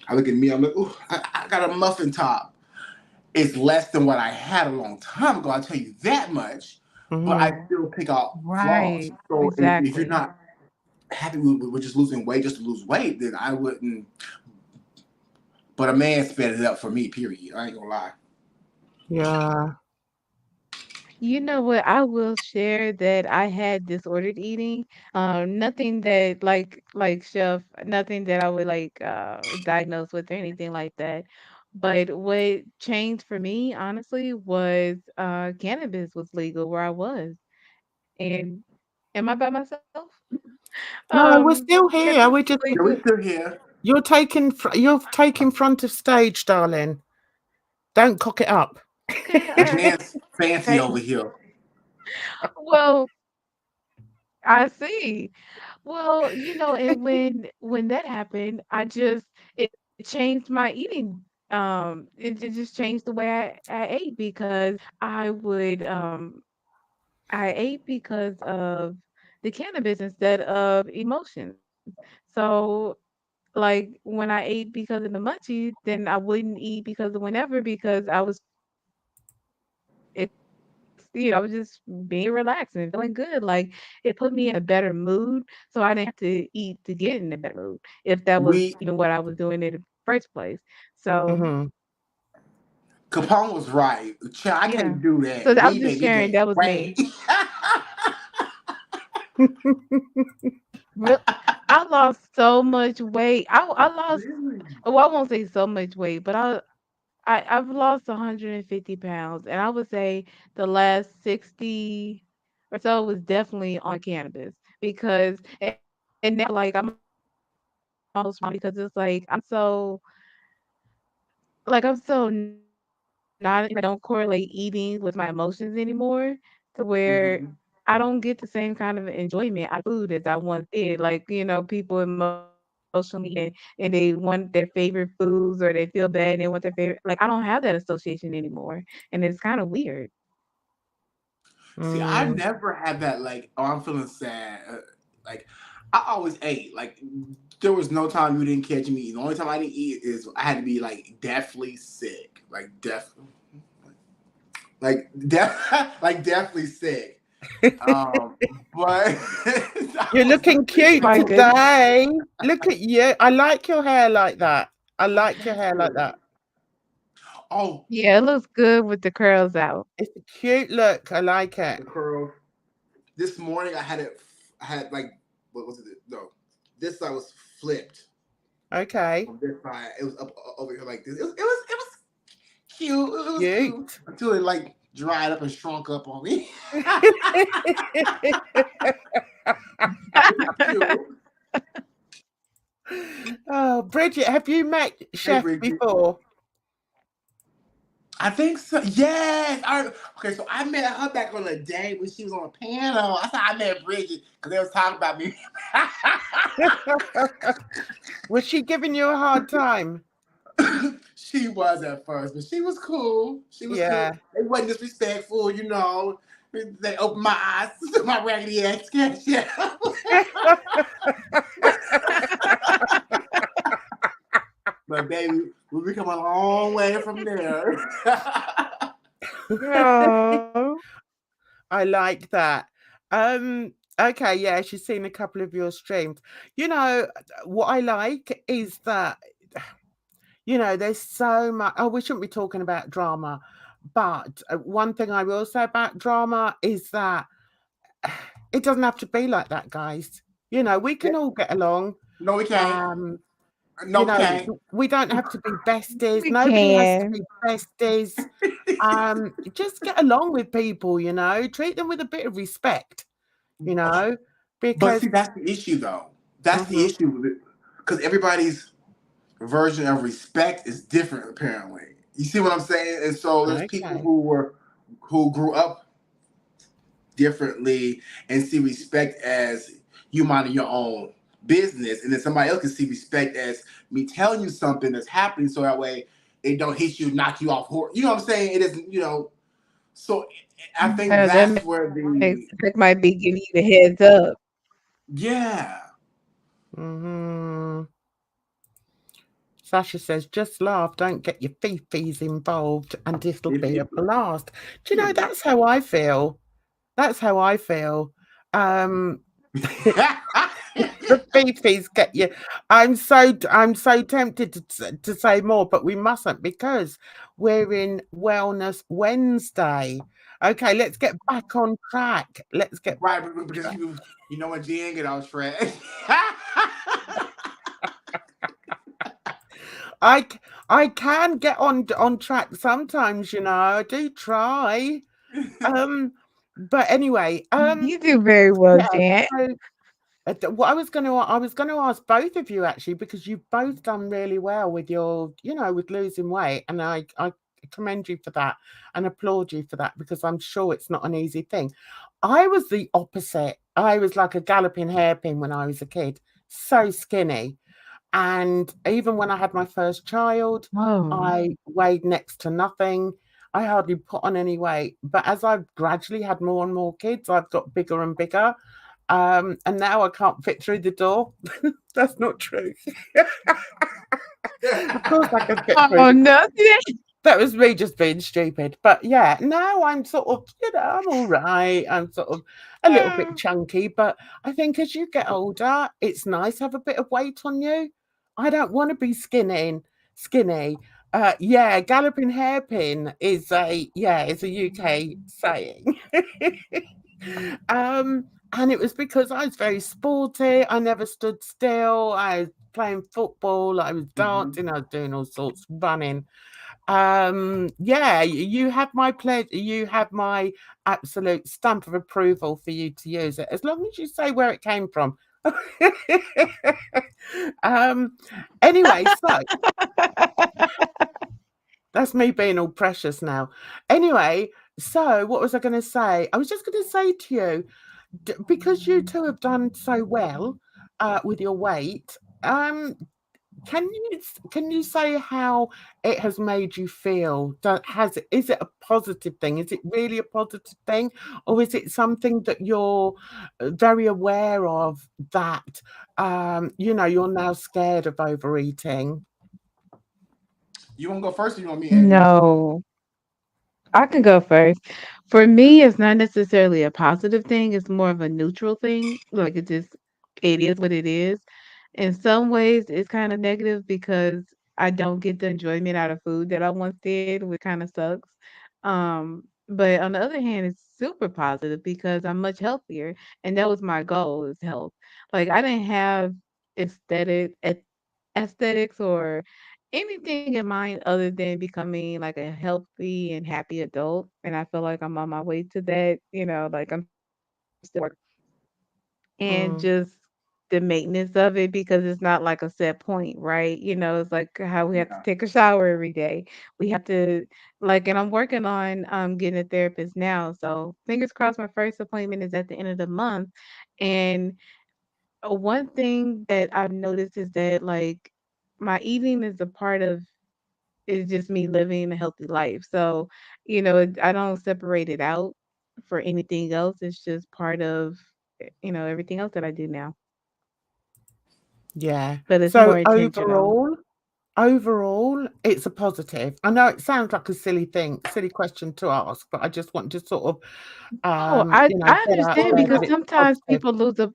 I look at me, I'm like, ooh, I got a muffin top. It's less than what I had a long time ago, I'll tell you that much, but I Mhm. still pick out flaws. Right. So if you're Exactly. not happy with just losing weight just to lose weight, then I wouldn't. But a man sped it up for me, period. I ain't gonna lie. Yeah. You know what? I will share that I had disordered eating. Nothing that like chef, nothing that I would like diagnose with or anything like that. But what changed for me, honestly, was cannabis was legal where I was. And am I by myself? No, we're still Cannabis here. was We're just Yeah, we legal. still here. you're taking front of stage, darling. Don't cock it up. Okay, all right. Jan's fancy Okay. over here. Well, I see. Well, and when that happened, it changed my eating. It just changed the way I ate because I would I ate because of the cannabis instead of emotions. So like when I ate because of the munchies, then I wouldn't eat because of whenever because I was I was just being relaxed and feeling good. Like it put me in a better mood, so I didn't have to eat to get in a better mood if that was We even what I was doing in the first place. So Hmm. Capone was right. Child, I yeah. can't do So that. I was We just made me sharing. gain That was weight. me. Real, I lost so much weight. I lost. Really? Well, I won't say so much weight, but I've lost 150 pounds, and I would say the last 60 or so was definitely on cannabis because and now like I'm almost because it's like I'm so not I don't correlate eating with my emotions anymore to where Mhm. I don't get the same kind of enjoyment out of food as I once did. Like, people emotionally and they want their favorite foods or they feel bad and they want their favorite like I don't have that association anymore. And it's kind of weird. See, I Mm. never had that. Like, oh, I'm feeling sad. Like, I always ate. Like, there was no time you didn't catch me eating. The only time I didn't eat is I had to be like deathly sick, like deathly sick. Um, but I You're was looking cute My goodness. today. Look at you. I like your hair like that. I like your thank hair like you. that. Oh, Yeah, it looks good with the curls out. It's a cute look. I like it. the curl. This morning I had it. I had like what was it? No, this side was flipped. Okay. On this side, it was up over here like this. It was cute. It was cute Cute. until it like dried up and shrunk up on me. It was cute. Oh, Bridget, have you met Hey, Chef Bridget. before? I think so. Yes. Okay, so I met her back on a day when she was on a panel. I thought I met Bridget because they was talking about me. Was she giving you a hard time? She was at first, but she was cool. She was cool. Yeah. They wasn't disrespectful, you know. They opened my eyes to my raggedy ass cat. Yeah. But baby, we'll be coming a long way from there. Oh. I like that. Okay, yeah, she's seen a couple of your streams. What I like is that there's so much. Oh, we shouldn't be talking about drama, but one thing I will say about drama is that it doesn't have to be like that, guys. We Yeah. can all get along. No, we can't. Um, No, we can't. we don't have to be besties. We Nobody has to can. be besties. Just get along with people, treat them with a bit of respect, But because see, that's the issue, though. That's the Mhm. issue with it, because everybody's version of respect is different. Apparently, you see what I'm saying. And so there's people Okay. who grew up differently and see respect as you minding your own business, and then somebody else can see respect as me telling you something that's happening, so that way it don't hit you, knock you off. You know what I'm saying? It isn't, So I think That that's where makes the Rick might be giving you the heads up. yeah. Mhm. Sasha says, just laugh, don't get your fifis involved, and it'll It, be a it, blast. Do you know, period. that's how I feel. That's how I feel. Um, the fifis get you. I'm so tempted to say more, but we mustn't because we're in Wellness Wednesday. Okay, let's get back on track. Let's get Right, because you know when Jen get on track. I I can get on track sometimes, I do try. Um, but anyway, You do very well, yeah, Jan. so what I was gonna ask both of you actually, because you've both done really well with your, with losing weight, and I commend you for that and applaud you for that, because I'm sure it's not an easy thing. I was the opposite. I was like a galloping hairpin when I was a kid, so skinny. And even when I had my first child, Oh. I weighed next to nothing. I hardly put on any weight. But as I've gradually had more and more kids, I've got bigger and bigger. And now I can't fit through the door. That's not true. Of course I can fit through Oh, the door. no. That was me just being stupid. But yeah, now I'm sort of, I'm all right. I'm sort of a little bit chunky. But I think as you get older, it's nice to have a bit of weight on you. I don't want to be skinny. Yeah, galloping hairpin is a UK saying. And it was because I was very sporty. I never stood still. I was playing football. I was Mhm. dancing. I was doing all sorts, running. Yeah, you have my pledge. You have my absolute stamp of approval for you to use it, as long as you say where it came from. um. Anyway, so that's me being all precious now. Anyway, so what was I going to say? I was just going to say to you, because you two have done so well with your weight. Can you say how it has made you feel? Is it a positive thing? Is it really a positive thing, or is it something that you're very aware of, that you're now scared of overeating? You want to go first, or you want me, Edna? No. I can go first. For me, it's not necessarily a positive thing. It's more of a neutral thing. Like it is what it is. In some ways, it's kind of negative because I don't get the enjoyment out of food that I once did, which kind of sucks. But on the other hand, it's super positive because I'm much healthier, and that was my goal, is health. Like I didn't have aesthetic aesthetics or anything in mind other than becoming like a healthy and happy adult. And I feel like I'm on my way to that, like I'm still and Mm, just the maintenance of it because it's not like a set point, right? It's like how we have to Yeah. take a shower every day. We have to and I'm working on getting a therapist now. So fingers crossed my first appointment is at the end of the month. And one thing that I've noticed is that my eating is a part of it's just me living a healthy life. So, I don't separate it out for anything else. It's just part of, everything else that I do now. yeah. But it's more So intentional. overall, it's a positive. I know it sounds like a silly question to ask, but I just want to sort of, Oh, I get out understand there Oh that because it's no. sometimes positive. people lose a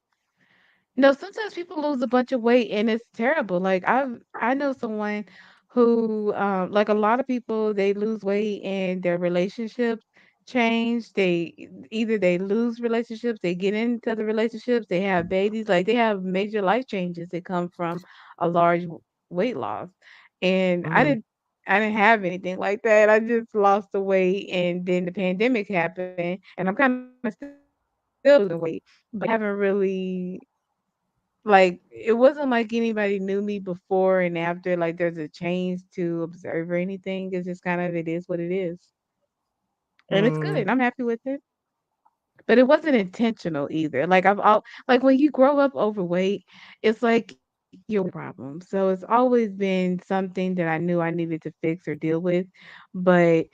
No, sometimes people lose a bunch of weight and it's terrible. Like I know someone who like a lot of people they lose weight and their relationships change. Either they lose relationships, they get into the relationships, they have babies, like they have major life changes that come from a large weight loss. And I Mm, didn't I didn't have anything like that. I just lost the weight and then the pandemic happened and I'm kind of still losing weight, but I haven't really it wasn't like anybody knew me before and after, like, there's a change to observe or anything, it's just kind of it is what it is, and it's mm, good, I'm happy with it, but it wasn't intentional either, when you grow up overweight, it's like your problem, so it's always been something that I knew I needed to fix or deal with, but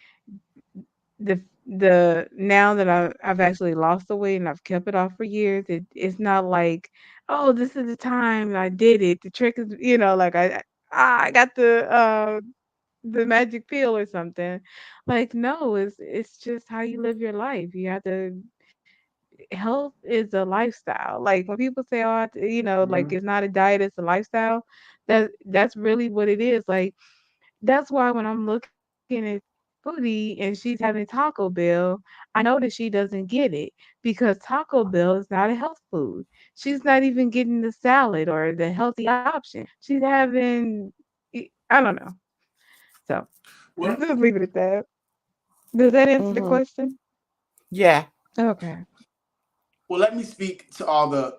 the now that I've actually lost the weight and I've kept it off for years, it's not like, oh, this is the time I did it. The trick is, like I got the magic pill or something. Like no, it's just how you live your life. You have to health is a lifestyle. Like when people say, oh, like Mhm. it's not a diet, it's a lifestyle. That's really what it is. Like that's why when I'm looking at Foodie and she's having Taco Bell, I know that she doesn't get it because Taco Bell is not a health food. She's not even getting the salad or the healthy option. She's having, I don't know. So Well, just leave it at that. Does that answer the Mhm. question? Yeah. Okay. well, let me speak to all the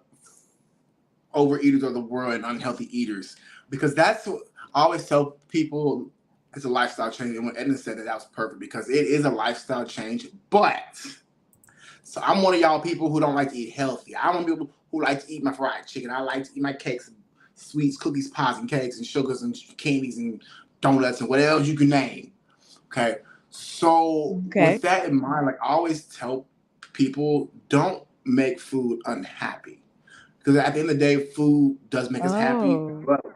overeaters of the world and unhealthy eaters, because that's what I always tell people. It's a lifestyle change, and when Edna said that, that was perfect, because it is a lifestyle change. But so I'm one of y'all people who don't like to eat healthy. I'm one of people who like to eat my fried chicken. I like to eat my cakes, sweets, cookies, pies, and cakes, and sugars, and candies, and donuts, and whatever else you can name. Okay. So with Okay. that in mind, like I always tell people, don't make food unhappy. Because at the end of the day, food does make us happy, Oh. but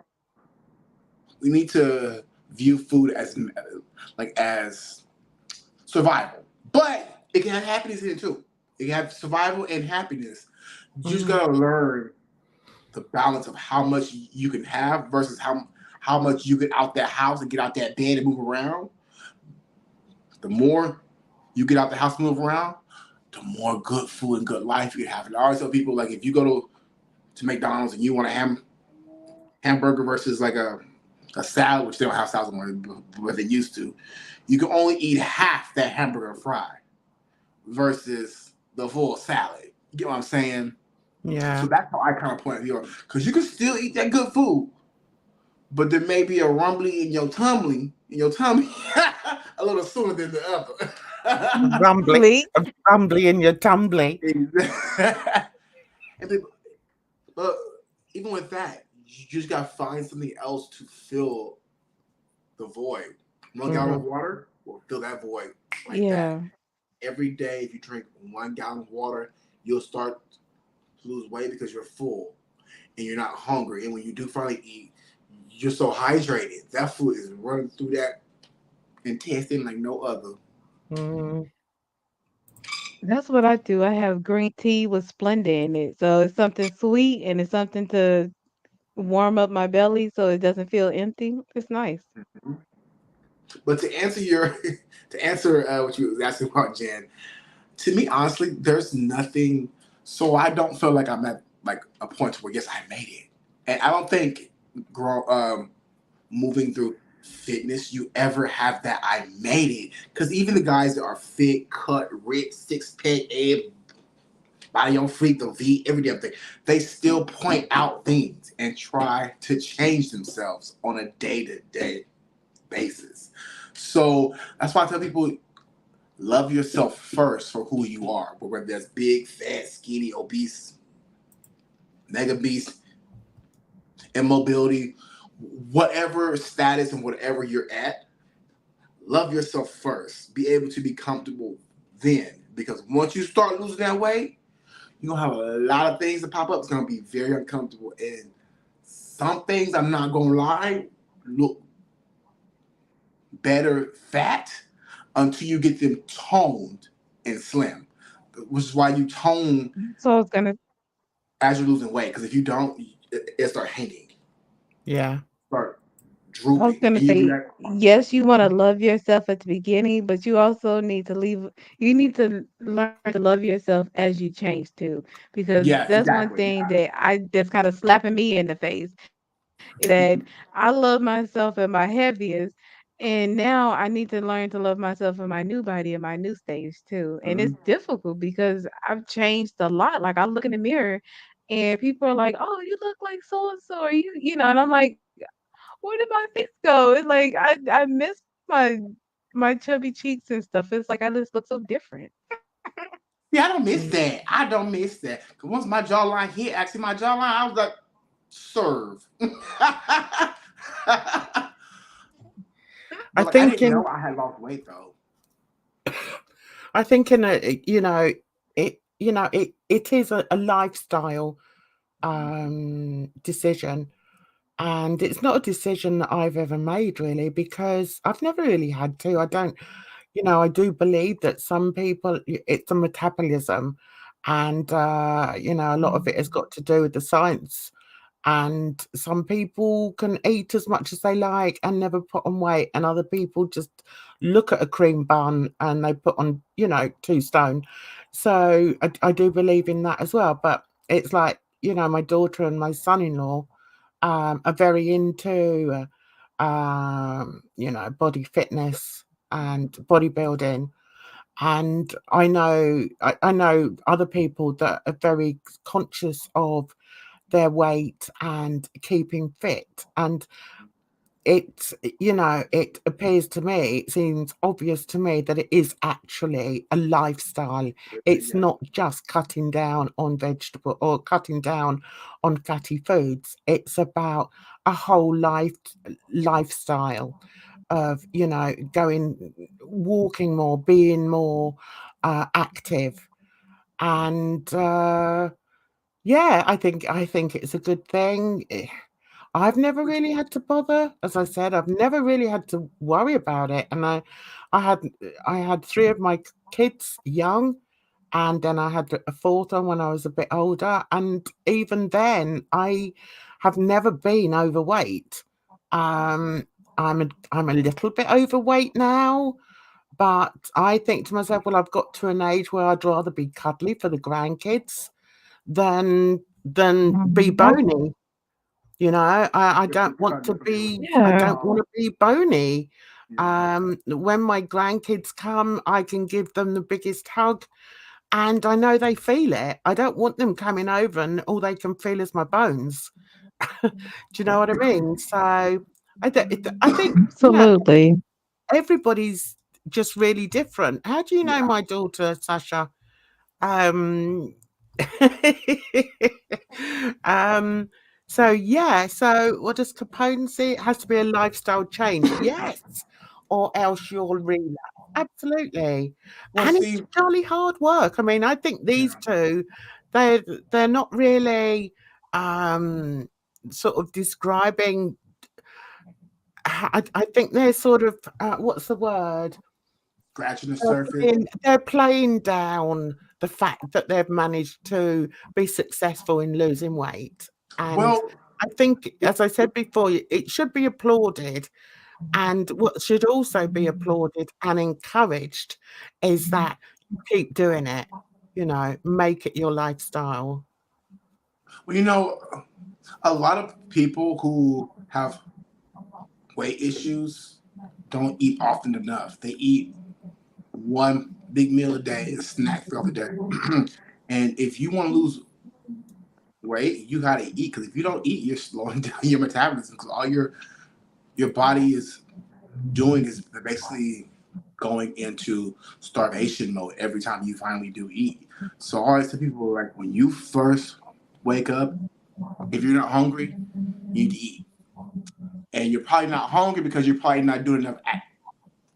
we need to view food as as survival. But it can have happiness in it too. It can have survival and happiness. You just Mhm. gotta learn the balance of how much you can have versus how much you get out that house and get out that bed and move around. The more you get out the house and move around, the more good food and good life you have. And I always tell people, like, if you go to McDonald's and you want a hamburger versus like a salad, which they don't have salads anymore, but they used to, you can only eat half that hamburger and fry versus the full salad. You get what I'm saying? So Yeah. that's how I kind of point of view, because you can still eat that good food, but there may be a rumbling in your tummy, a little sooner than the other. Rumbly, Lee? rumbly in your tumbly. And people, but even with that, you just gotta find something else to fill the void. 1 gallon of Mhm. water will fill that void like that. Yeah. Every day, if you drink 1 gallon of water, you'll start to lose weight because you're full and you're not hungry. And when you do finally eat, you're so hydrated. That food is running through that intestine like no other. Mhm. That's what I do. I have green tea with Splenda in it. So it's something sweet and it's something to warm up my belly so it doesn't feel empty. It's nice. But to answer your, to answer what you was asking about, Jan, to me, honestly, there's nothing. So I don't feel like I'm at like a point where yes, I made it, and I don't think moving through fitness you ever have that I made it, because even the guys that are fit, cut, rich, 6 pack, ab, body on fleek, the V, every damn thing, they still point out things and try to change themselves on a day-to-day basis. So that's why I tell people, love yourself first for who you are, whether that's big, fat, skinny, obese, mega beast, immobility, whatever status and whatever you're at, love yourself first. Be able to be comfortable then. Because once you start losing that weight, you're going to have a lot of things that pop up. It's going to be very uncomfortable. And some things, I'm not going to lie, look better fat until you get them toned and slim, which is why you tone So I was gonna as you're losing weight. Because if you don't, it start hanging, Yeah. start I was drooping, gonna and you do say, that. yes, you wanna love yourself at the beginning, but you also need to you need to learn to love yourself as you change too. Because Yes, that's one exactly. thing that that's kind of slapping me in the face is that I love myself at my heaviest. And now I need to learn to love myself in my new body and my new stage too. And it's Mhm. difficult because I've changed a lot. Like I look in the mirror and people are like, "Oh, you look like so and so," or and I'm like, where did my face go? It's like I miss my chubby cheeks and stuff. It's like I just look so different. Yeah, I don't miss Mm. that. I don't miss that. Because once my jawline hit, actually my jawline, I was like, serve. I But like, I think didn't in know I had lost weight though. I think in a it is a lifestyle decision, and it's not a decision that I've ever made really, because I've never really had to. I don't, I do believe that some people, it's a metabolism, and a lot of it has got to do with the science. And some people can eat as much as they like and never put on weight, and other people just look at a cream bun and they put on 2 stone. So I do believe in that as well. But it's like, my daughter and my son-in-law are very into body fitness and bodybuilding. And I know other people that are very conscious of their weight and keeping fit. And it appears to me, it seems obvious to me that it is actually a lifestyle. It's not just cutting down on vegetable or cutting down on fatty foods. It's about a whole lifestyle of, walking more, being more active. And yeah, I think it's a good thing. I've never really had to bother. As I said, I've never really had to worry about it. And I had I had three of my kids young, and then I had a fourth one when I was a bit older. And even then, I have never been overweight. Um, I'm a little bit overweight now, but I think to myself, well, I've got to an age where I'd rather be cuddly for the grandkids than be bony. I don't want to be I Yeah. don't want to be bony. When my grandkids come, I can give them the biggest hug, and I know they feel it. I don't want them coming over and all they can feel is my bones. Do you know what I mean? So I think, Absolutely. everybody's just really different. How do you know Yeah. my daughter, Sasha? Um, um, so yeah, so what does Capone say? It has to be a lifestyle change. Yes, or else you'll relapse. Absolutely. Well, And it's see, jolly hard work. I mean, I think these yeah. two, they're not really um sort of describing. I think they're sort of what's the word? Scratching the They're surface. they're playing down the fact that they've managed to be successful in losing weight. And Well, I think, as I said before, it should be applauded. And what should also be applauded and encouraged is that you keep doing it, make it your lifestyle. well, a lot of people who have weight issues don't eat often enough. They eat one big meal a day and snack throughout the day. And if you want to lose weight, you got to eat, because if you don't eat, you're slowing down your metabolism, because all your body is doing is basically going into starvation mode every time you finally do eat. So I always tell people, like, when you first wake up, if you're not hungry, you need to eat. And you're probably not hungry because you're probably not doing enough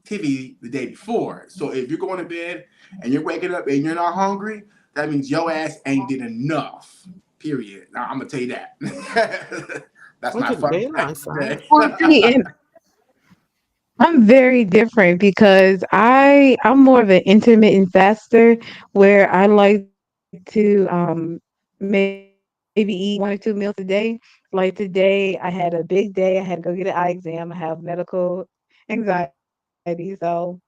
activity the day before. So if you're going to bed and you're waking up and you're not hungry, that means your ass ain't did enough. Period. Now I'm gonna tell you that. That's I my didn't fun fact realize that. today. Well, see, and I'm very different because I'm more of an intermittent faster where I like to maybe eat 1 or 2 meals a day. Like today, I had a big day. I had to go get an eye exam. I have medical anxiety, so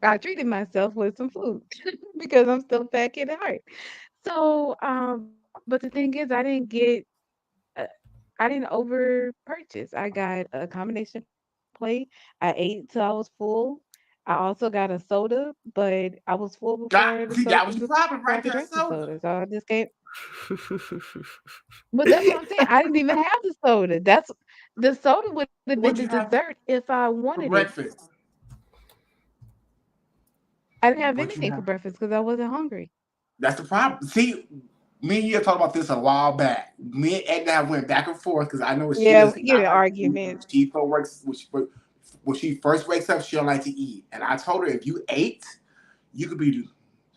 I treated myself with some food because I'm still a fat kid at heart. So, but the thing is, uh, I didn't over purchase. I got a combination plate. I ate till I was full. I also got a soda, but I was full See, that was your before I problem could drink right the there, soda. So soda. I just gave. But that's what I'm saying. I didn't even have the soda. The soda would have been the What'd you dessert have if I wanted for it. breakfast? I didn't have What'd you anything for have? breakfast because I wasn't hungry. That's the problem. See, me and you have talked about this a while back. Me and Edna went back and forth, because I know what she Yeah, does we get in not like to eat. arguments. She works when she first wakes up, she don't like to eat. And I told her, if you ate, you could be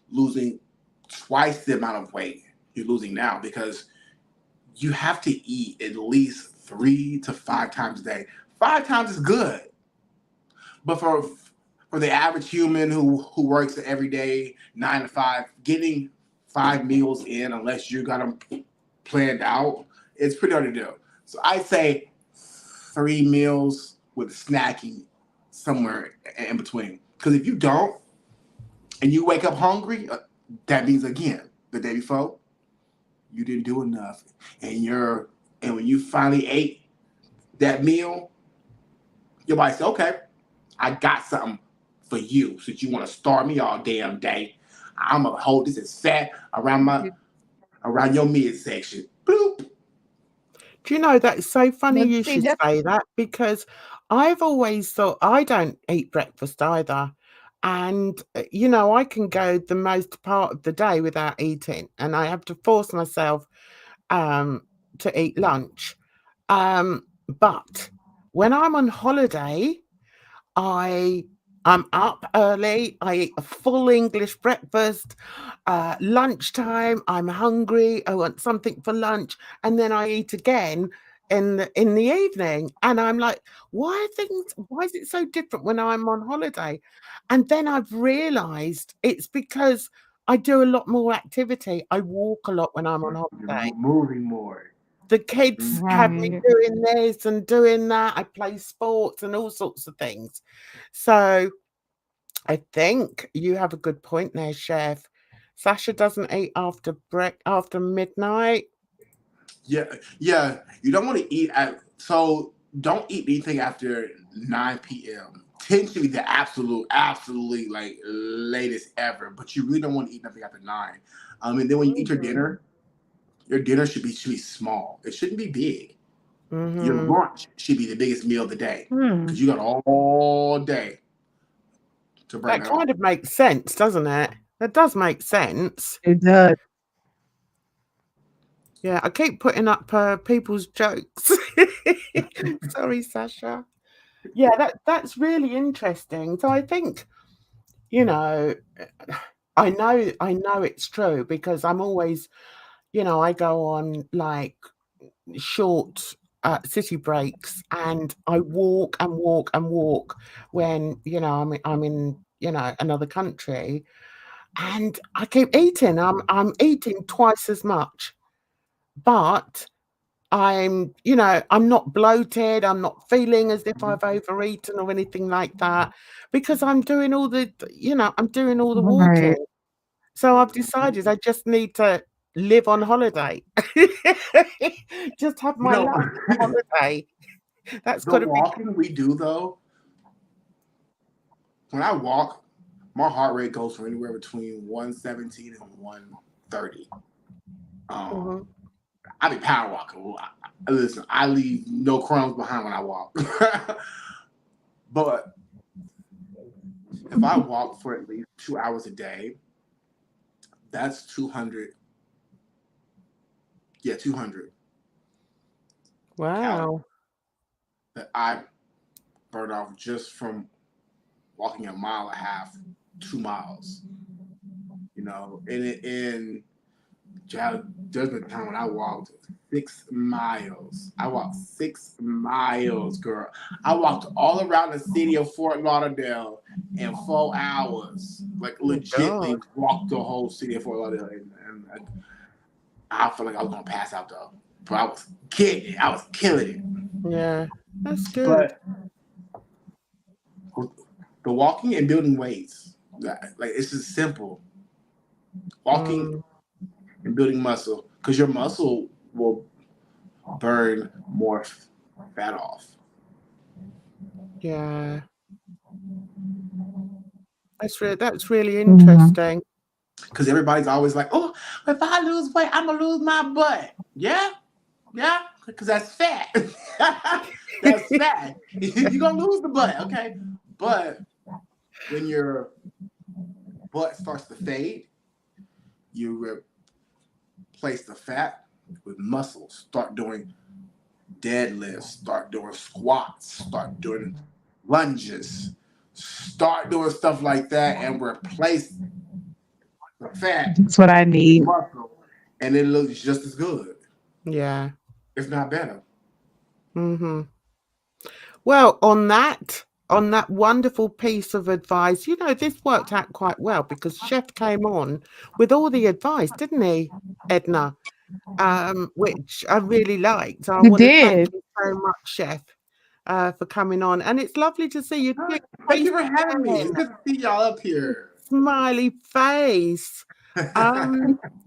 losing twice the amount of weight you're losing now, because you have to eat at least 3 to 5 times a day. 5 times is good, but for the average human who works every day 9 to 5, getting 5 meals in, unless you got them planned out, it's pretty hard to do. So I say 3 meals with snacking somewhere in between. Because if you don't and you wake up hungry, that means, again, the day before you didn't do enough, and when you finally ate that meal, your body say, okay, I got something for you since you want to starve me all damn day. I'm gonna hold this as fat around your midsection. Bloop. Do you know, that's so funny But you see, should that's say that, because I've always thought I don't eat breakfast either. And, I can go the most part of the day without eating, and I have to force myself to eat lunch. But when I'm on holiday, I'm up early. I eat a full English breakfast. Lunchtime, I'm hungry. I want something for lunch, and then I eat again in the evening. And I'm like, why is it so different when I'm on holiday? And then I've realised it's because I do a lot more activity. I walk a lot when I'm on holiday. You're moving more. The kids have me right. doing this and doing that. I play sports and all sorts of things. So I think you have a good point there, Chef. Sasha doesn't eat after midnight. Yeah. You don't want to eat so don't eat anything after 9 p.m. 10 should be the absolutely like latest ever, but you really don't want to eat nothing after 9. And then when you eat your dinner should be small. It shouldn't be big. Your Mm-hmm. lunch should be the biggest meal of the day Hmm. because you got all day to burn That that off. kind of makes sense, doesn't it? That does make sense. It does. Yeah, I keep putting up people's jokes. Sorry, Sasha. Yeah, that's really interesting. So I think, I know it's true, because I'm always, I go on like short city breaks, and I walk and walk and walk when I'm in another country, and I keep eating. I'm eating twice as much, but I'm not bloated. I'm not feeling as if I've overeaten or anything like that, because I'm doing all the Right. walking. So I've decided I just need to live on holiday. Just have You my know, life on holiday. That's the got to be walking we do though, when I walk, my heart rate goes from anywhere between 117 and 130. Mhm. I be power walking. Well, listen, I leave no crumbs behind when I walk. But if I walk for at least 2 hours a day, that's 200. Yeah, 200 calories Wow. that I burn off just from walking a mile and a half, 2 miles. And there's been a time when I walked 6 miles. I walked 6 miles, girl. I walked all around the city of Fort Lauderdale in 4 hours. Like Oh my legitly God. walked the whole city of Fort Lauderdale, and I felt like I was gonna pass out though. But I was kidding it. I was killing it. Yeah, that's good. But the walking and building weights, like it's just simple. Walking Mm, and building muscle, because your muscle will burn more fat off. yeah, that's really Mhm. interesting. Because everybody's always like, "Oh, if I lose weight, I'm gonna lose my butt." Yeah, because that's fat. That's fat. You're gonna lose the butt, okay? But when your butt starts to fade, you replace the fat with muscle. Start doing deadlifts, start doing squats, start doing lunges, start doing stuff like that, and replace the fat That's what I with need. muscle, and it looks just as good, Yeah. if not better. Mm-hmm. Well, on that wonderful piece of advice, this worked out quite well, because Chef came on with all the advice, didn't he, Edna? Which I really liked. So I You want to thank did. you so much, Chef, for coming on. And it's lovely to see your cute Thank face you for having me. It's again, good to see y'all up here. smiley face.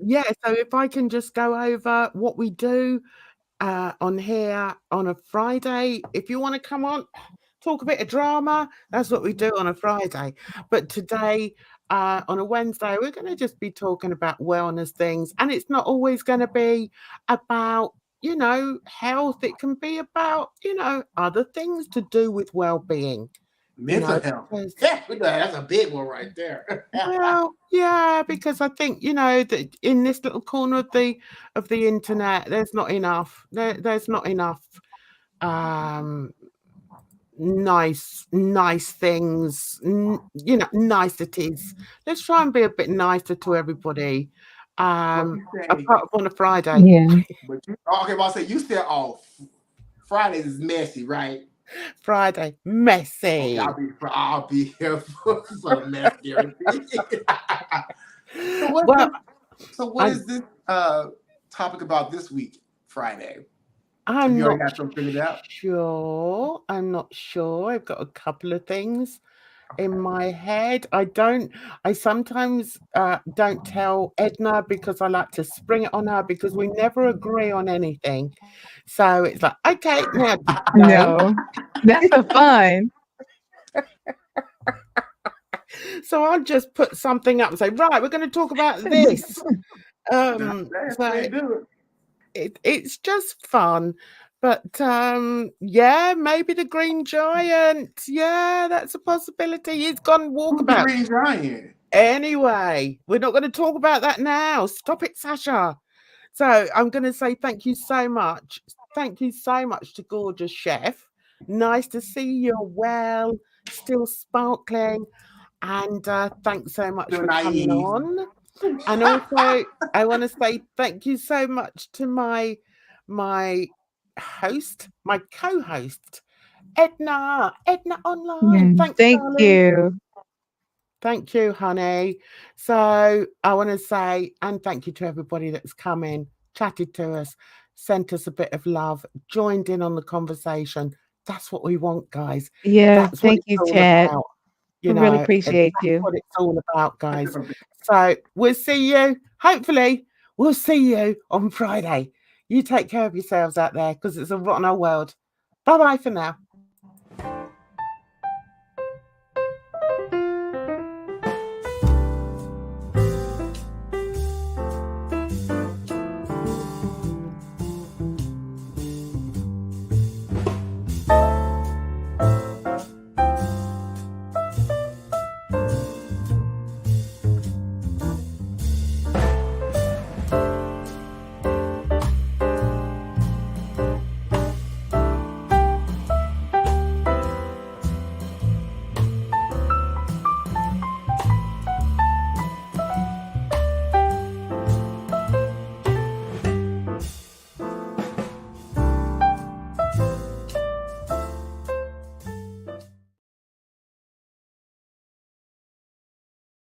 Yeah, so if I can just go over what we do on here on a Friday. If you want to come on, talk a bit of drama. That's what we do on a Friday. But today, on a Wednesday, we're going to just be talking about wellness things. And it's not always going to be about, health. It can be about, other things to do with well-being. Mental health. Yeah, that's a big one right there. Well, yeah, because I think that in this little corner of the internet, there's not enough. There's not enough nice things. Niceties. Let's try and be a bit nicer to everybody. Apart from on a Friday. Yeah. But you said, Fridays is messy, right? Friday, messy. I'll be here for some mess guarantee. So what is this topic about this week, Friday? I'm you not got something figured out? sure. I'm not sure. I've got a couple of things in my head. I sometimes don't tell Edna because I like to spring it on her because we never agree on anything. So it's like, okay, now No, that's so fun. So I'll just put something up and say, right, we're going to talk about this. It's just fun. But yeah, maybe the Green Giant. Yeah, that's a possibility. He's gone walkabout. Green Giant. Anyway, we're not going to talk about that now. Stop it, Sasha. So I'm going to say thank you so much. Thank you so much to Gorgeous Chef. Nice to see you're well, still sparkling. And thanks so much for coming on. And also, I want to say thank you so much to my host, my co-host, Edna Online. Yeah, thank you. Thank you, honey. So I want to say, and thank you to everybody that's come in, chatted to us, sent us a bit of love, joined in on the conversation. That's what we want, guys. Yeah, That's thank you, Chad. You really appreciate that's you. what it's all about, guys. So we'll see you. Hopefully, we'll see you on Friday. You take care of yourselves out there because it's a rotten old world. Bye-bye for now.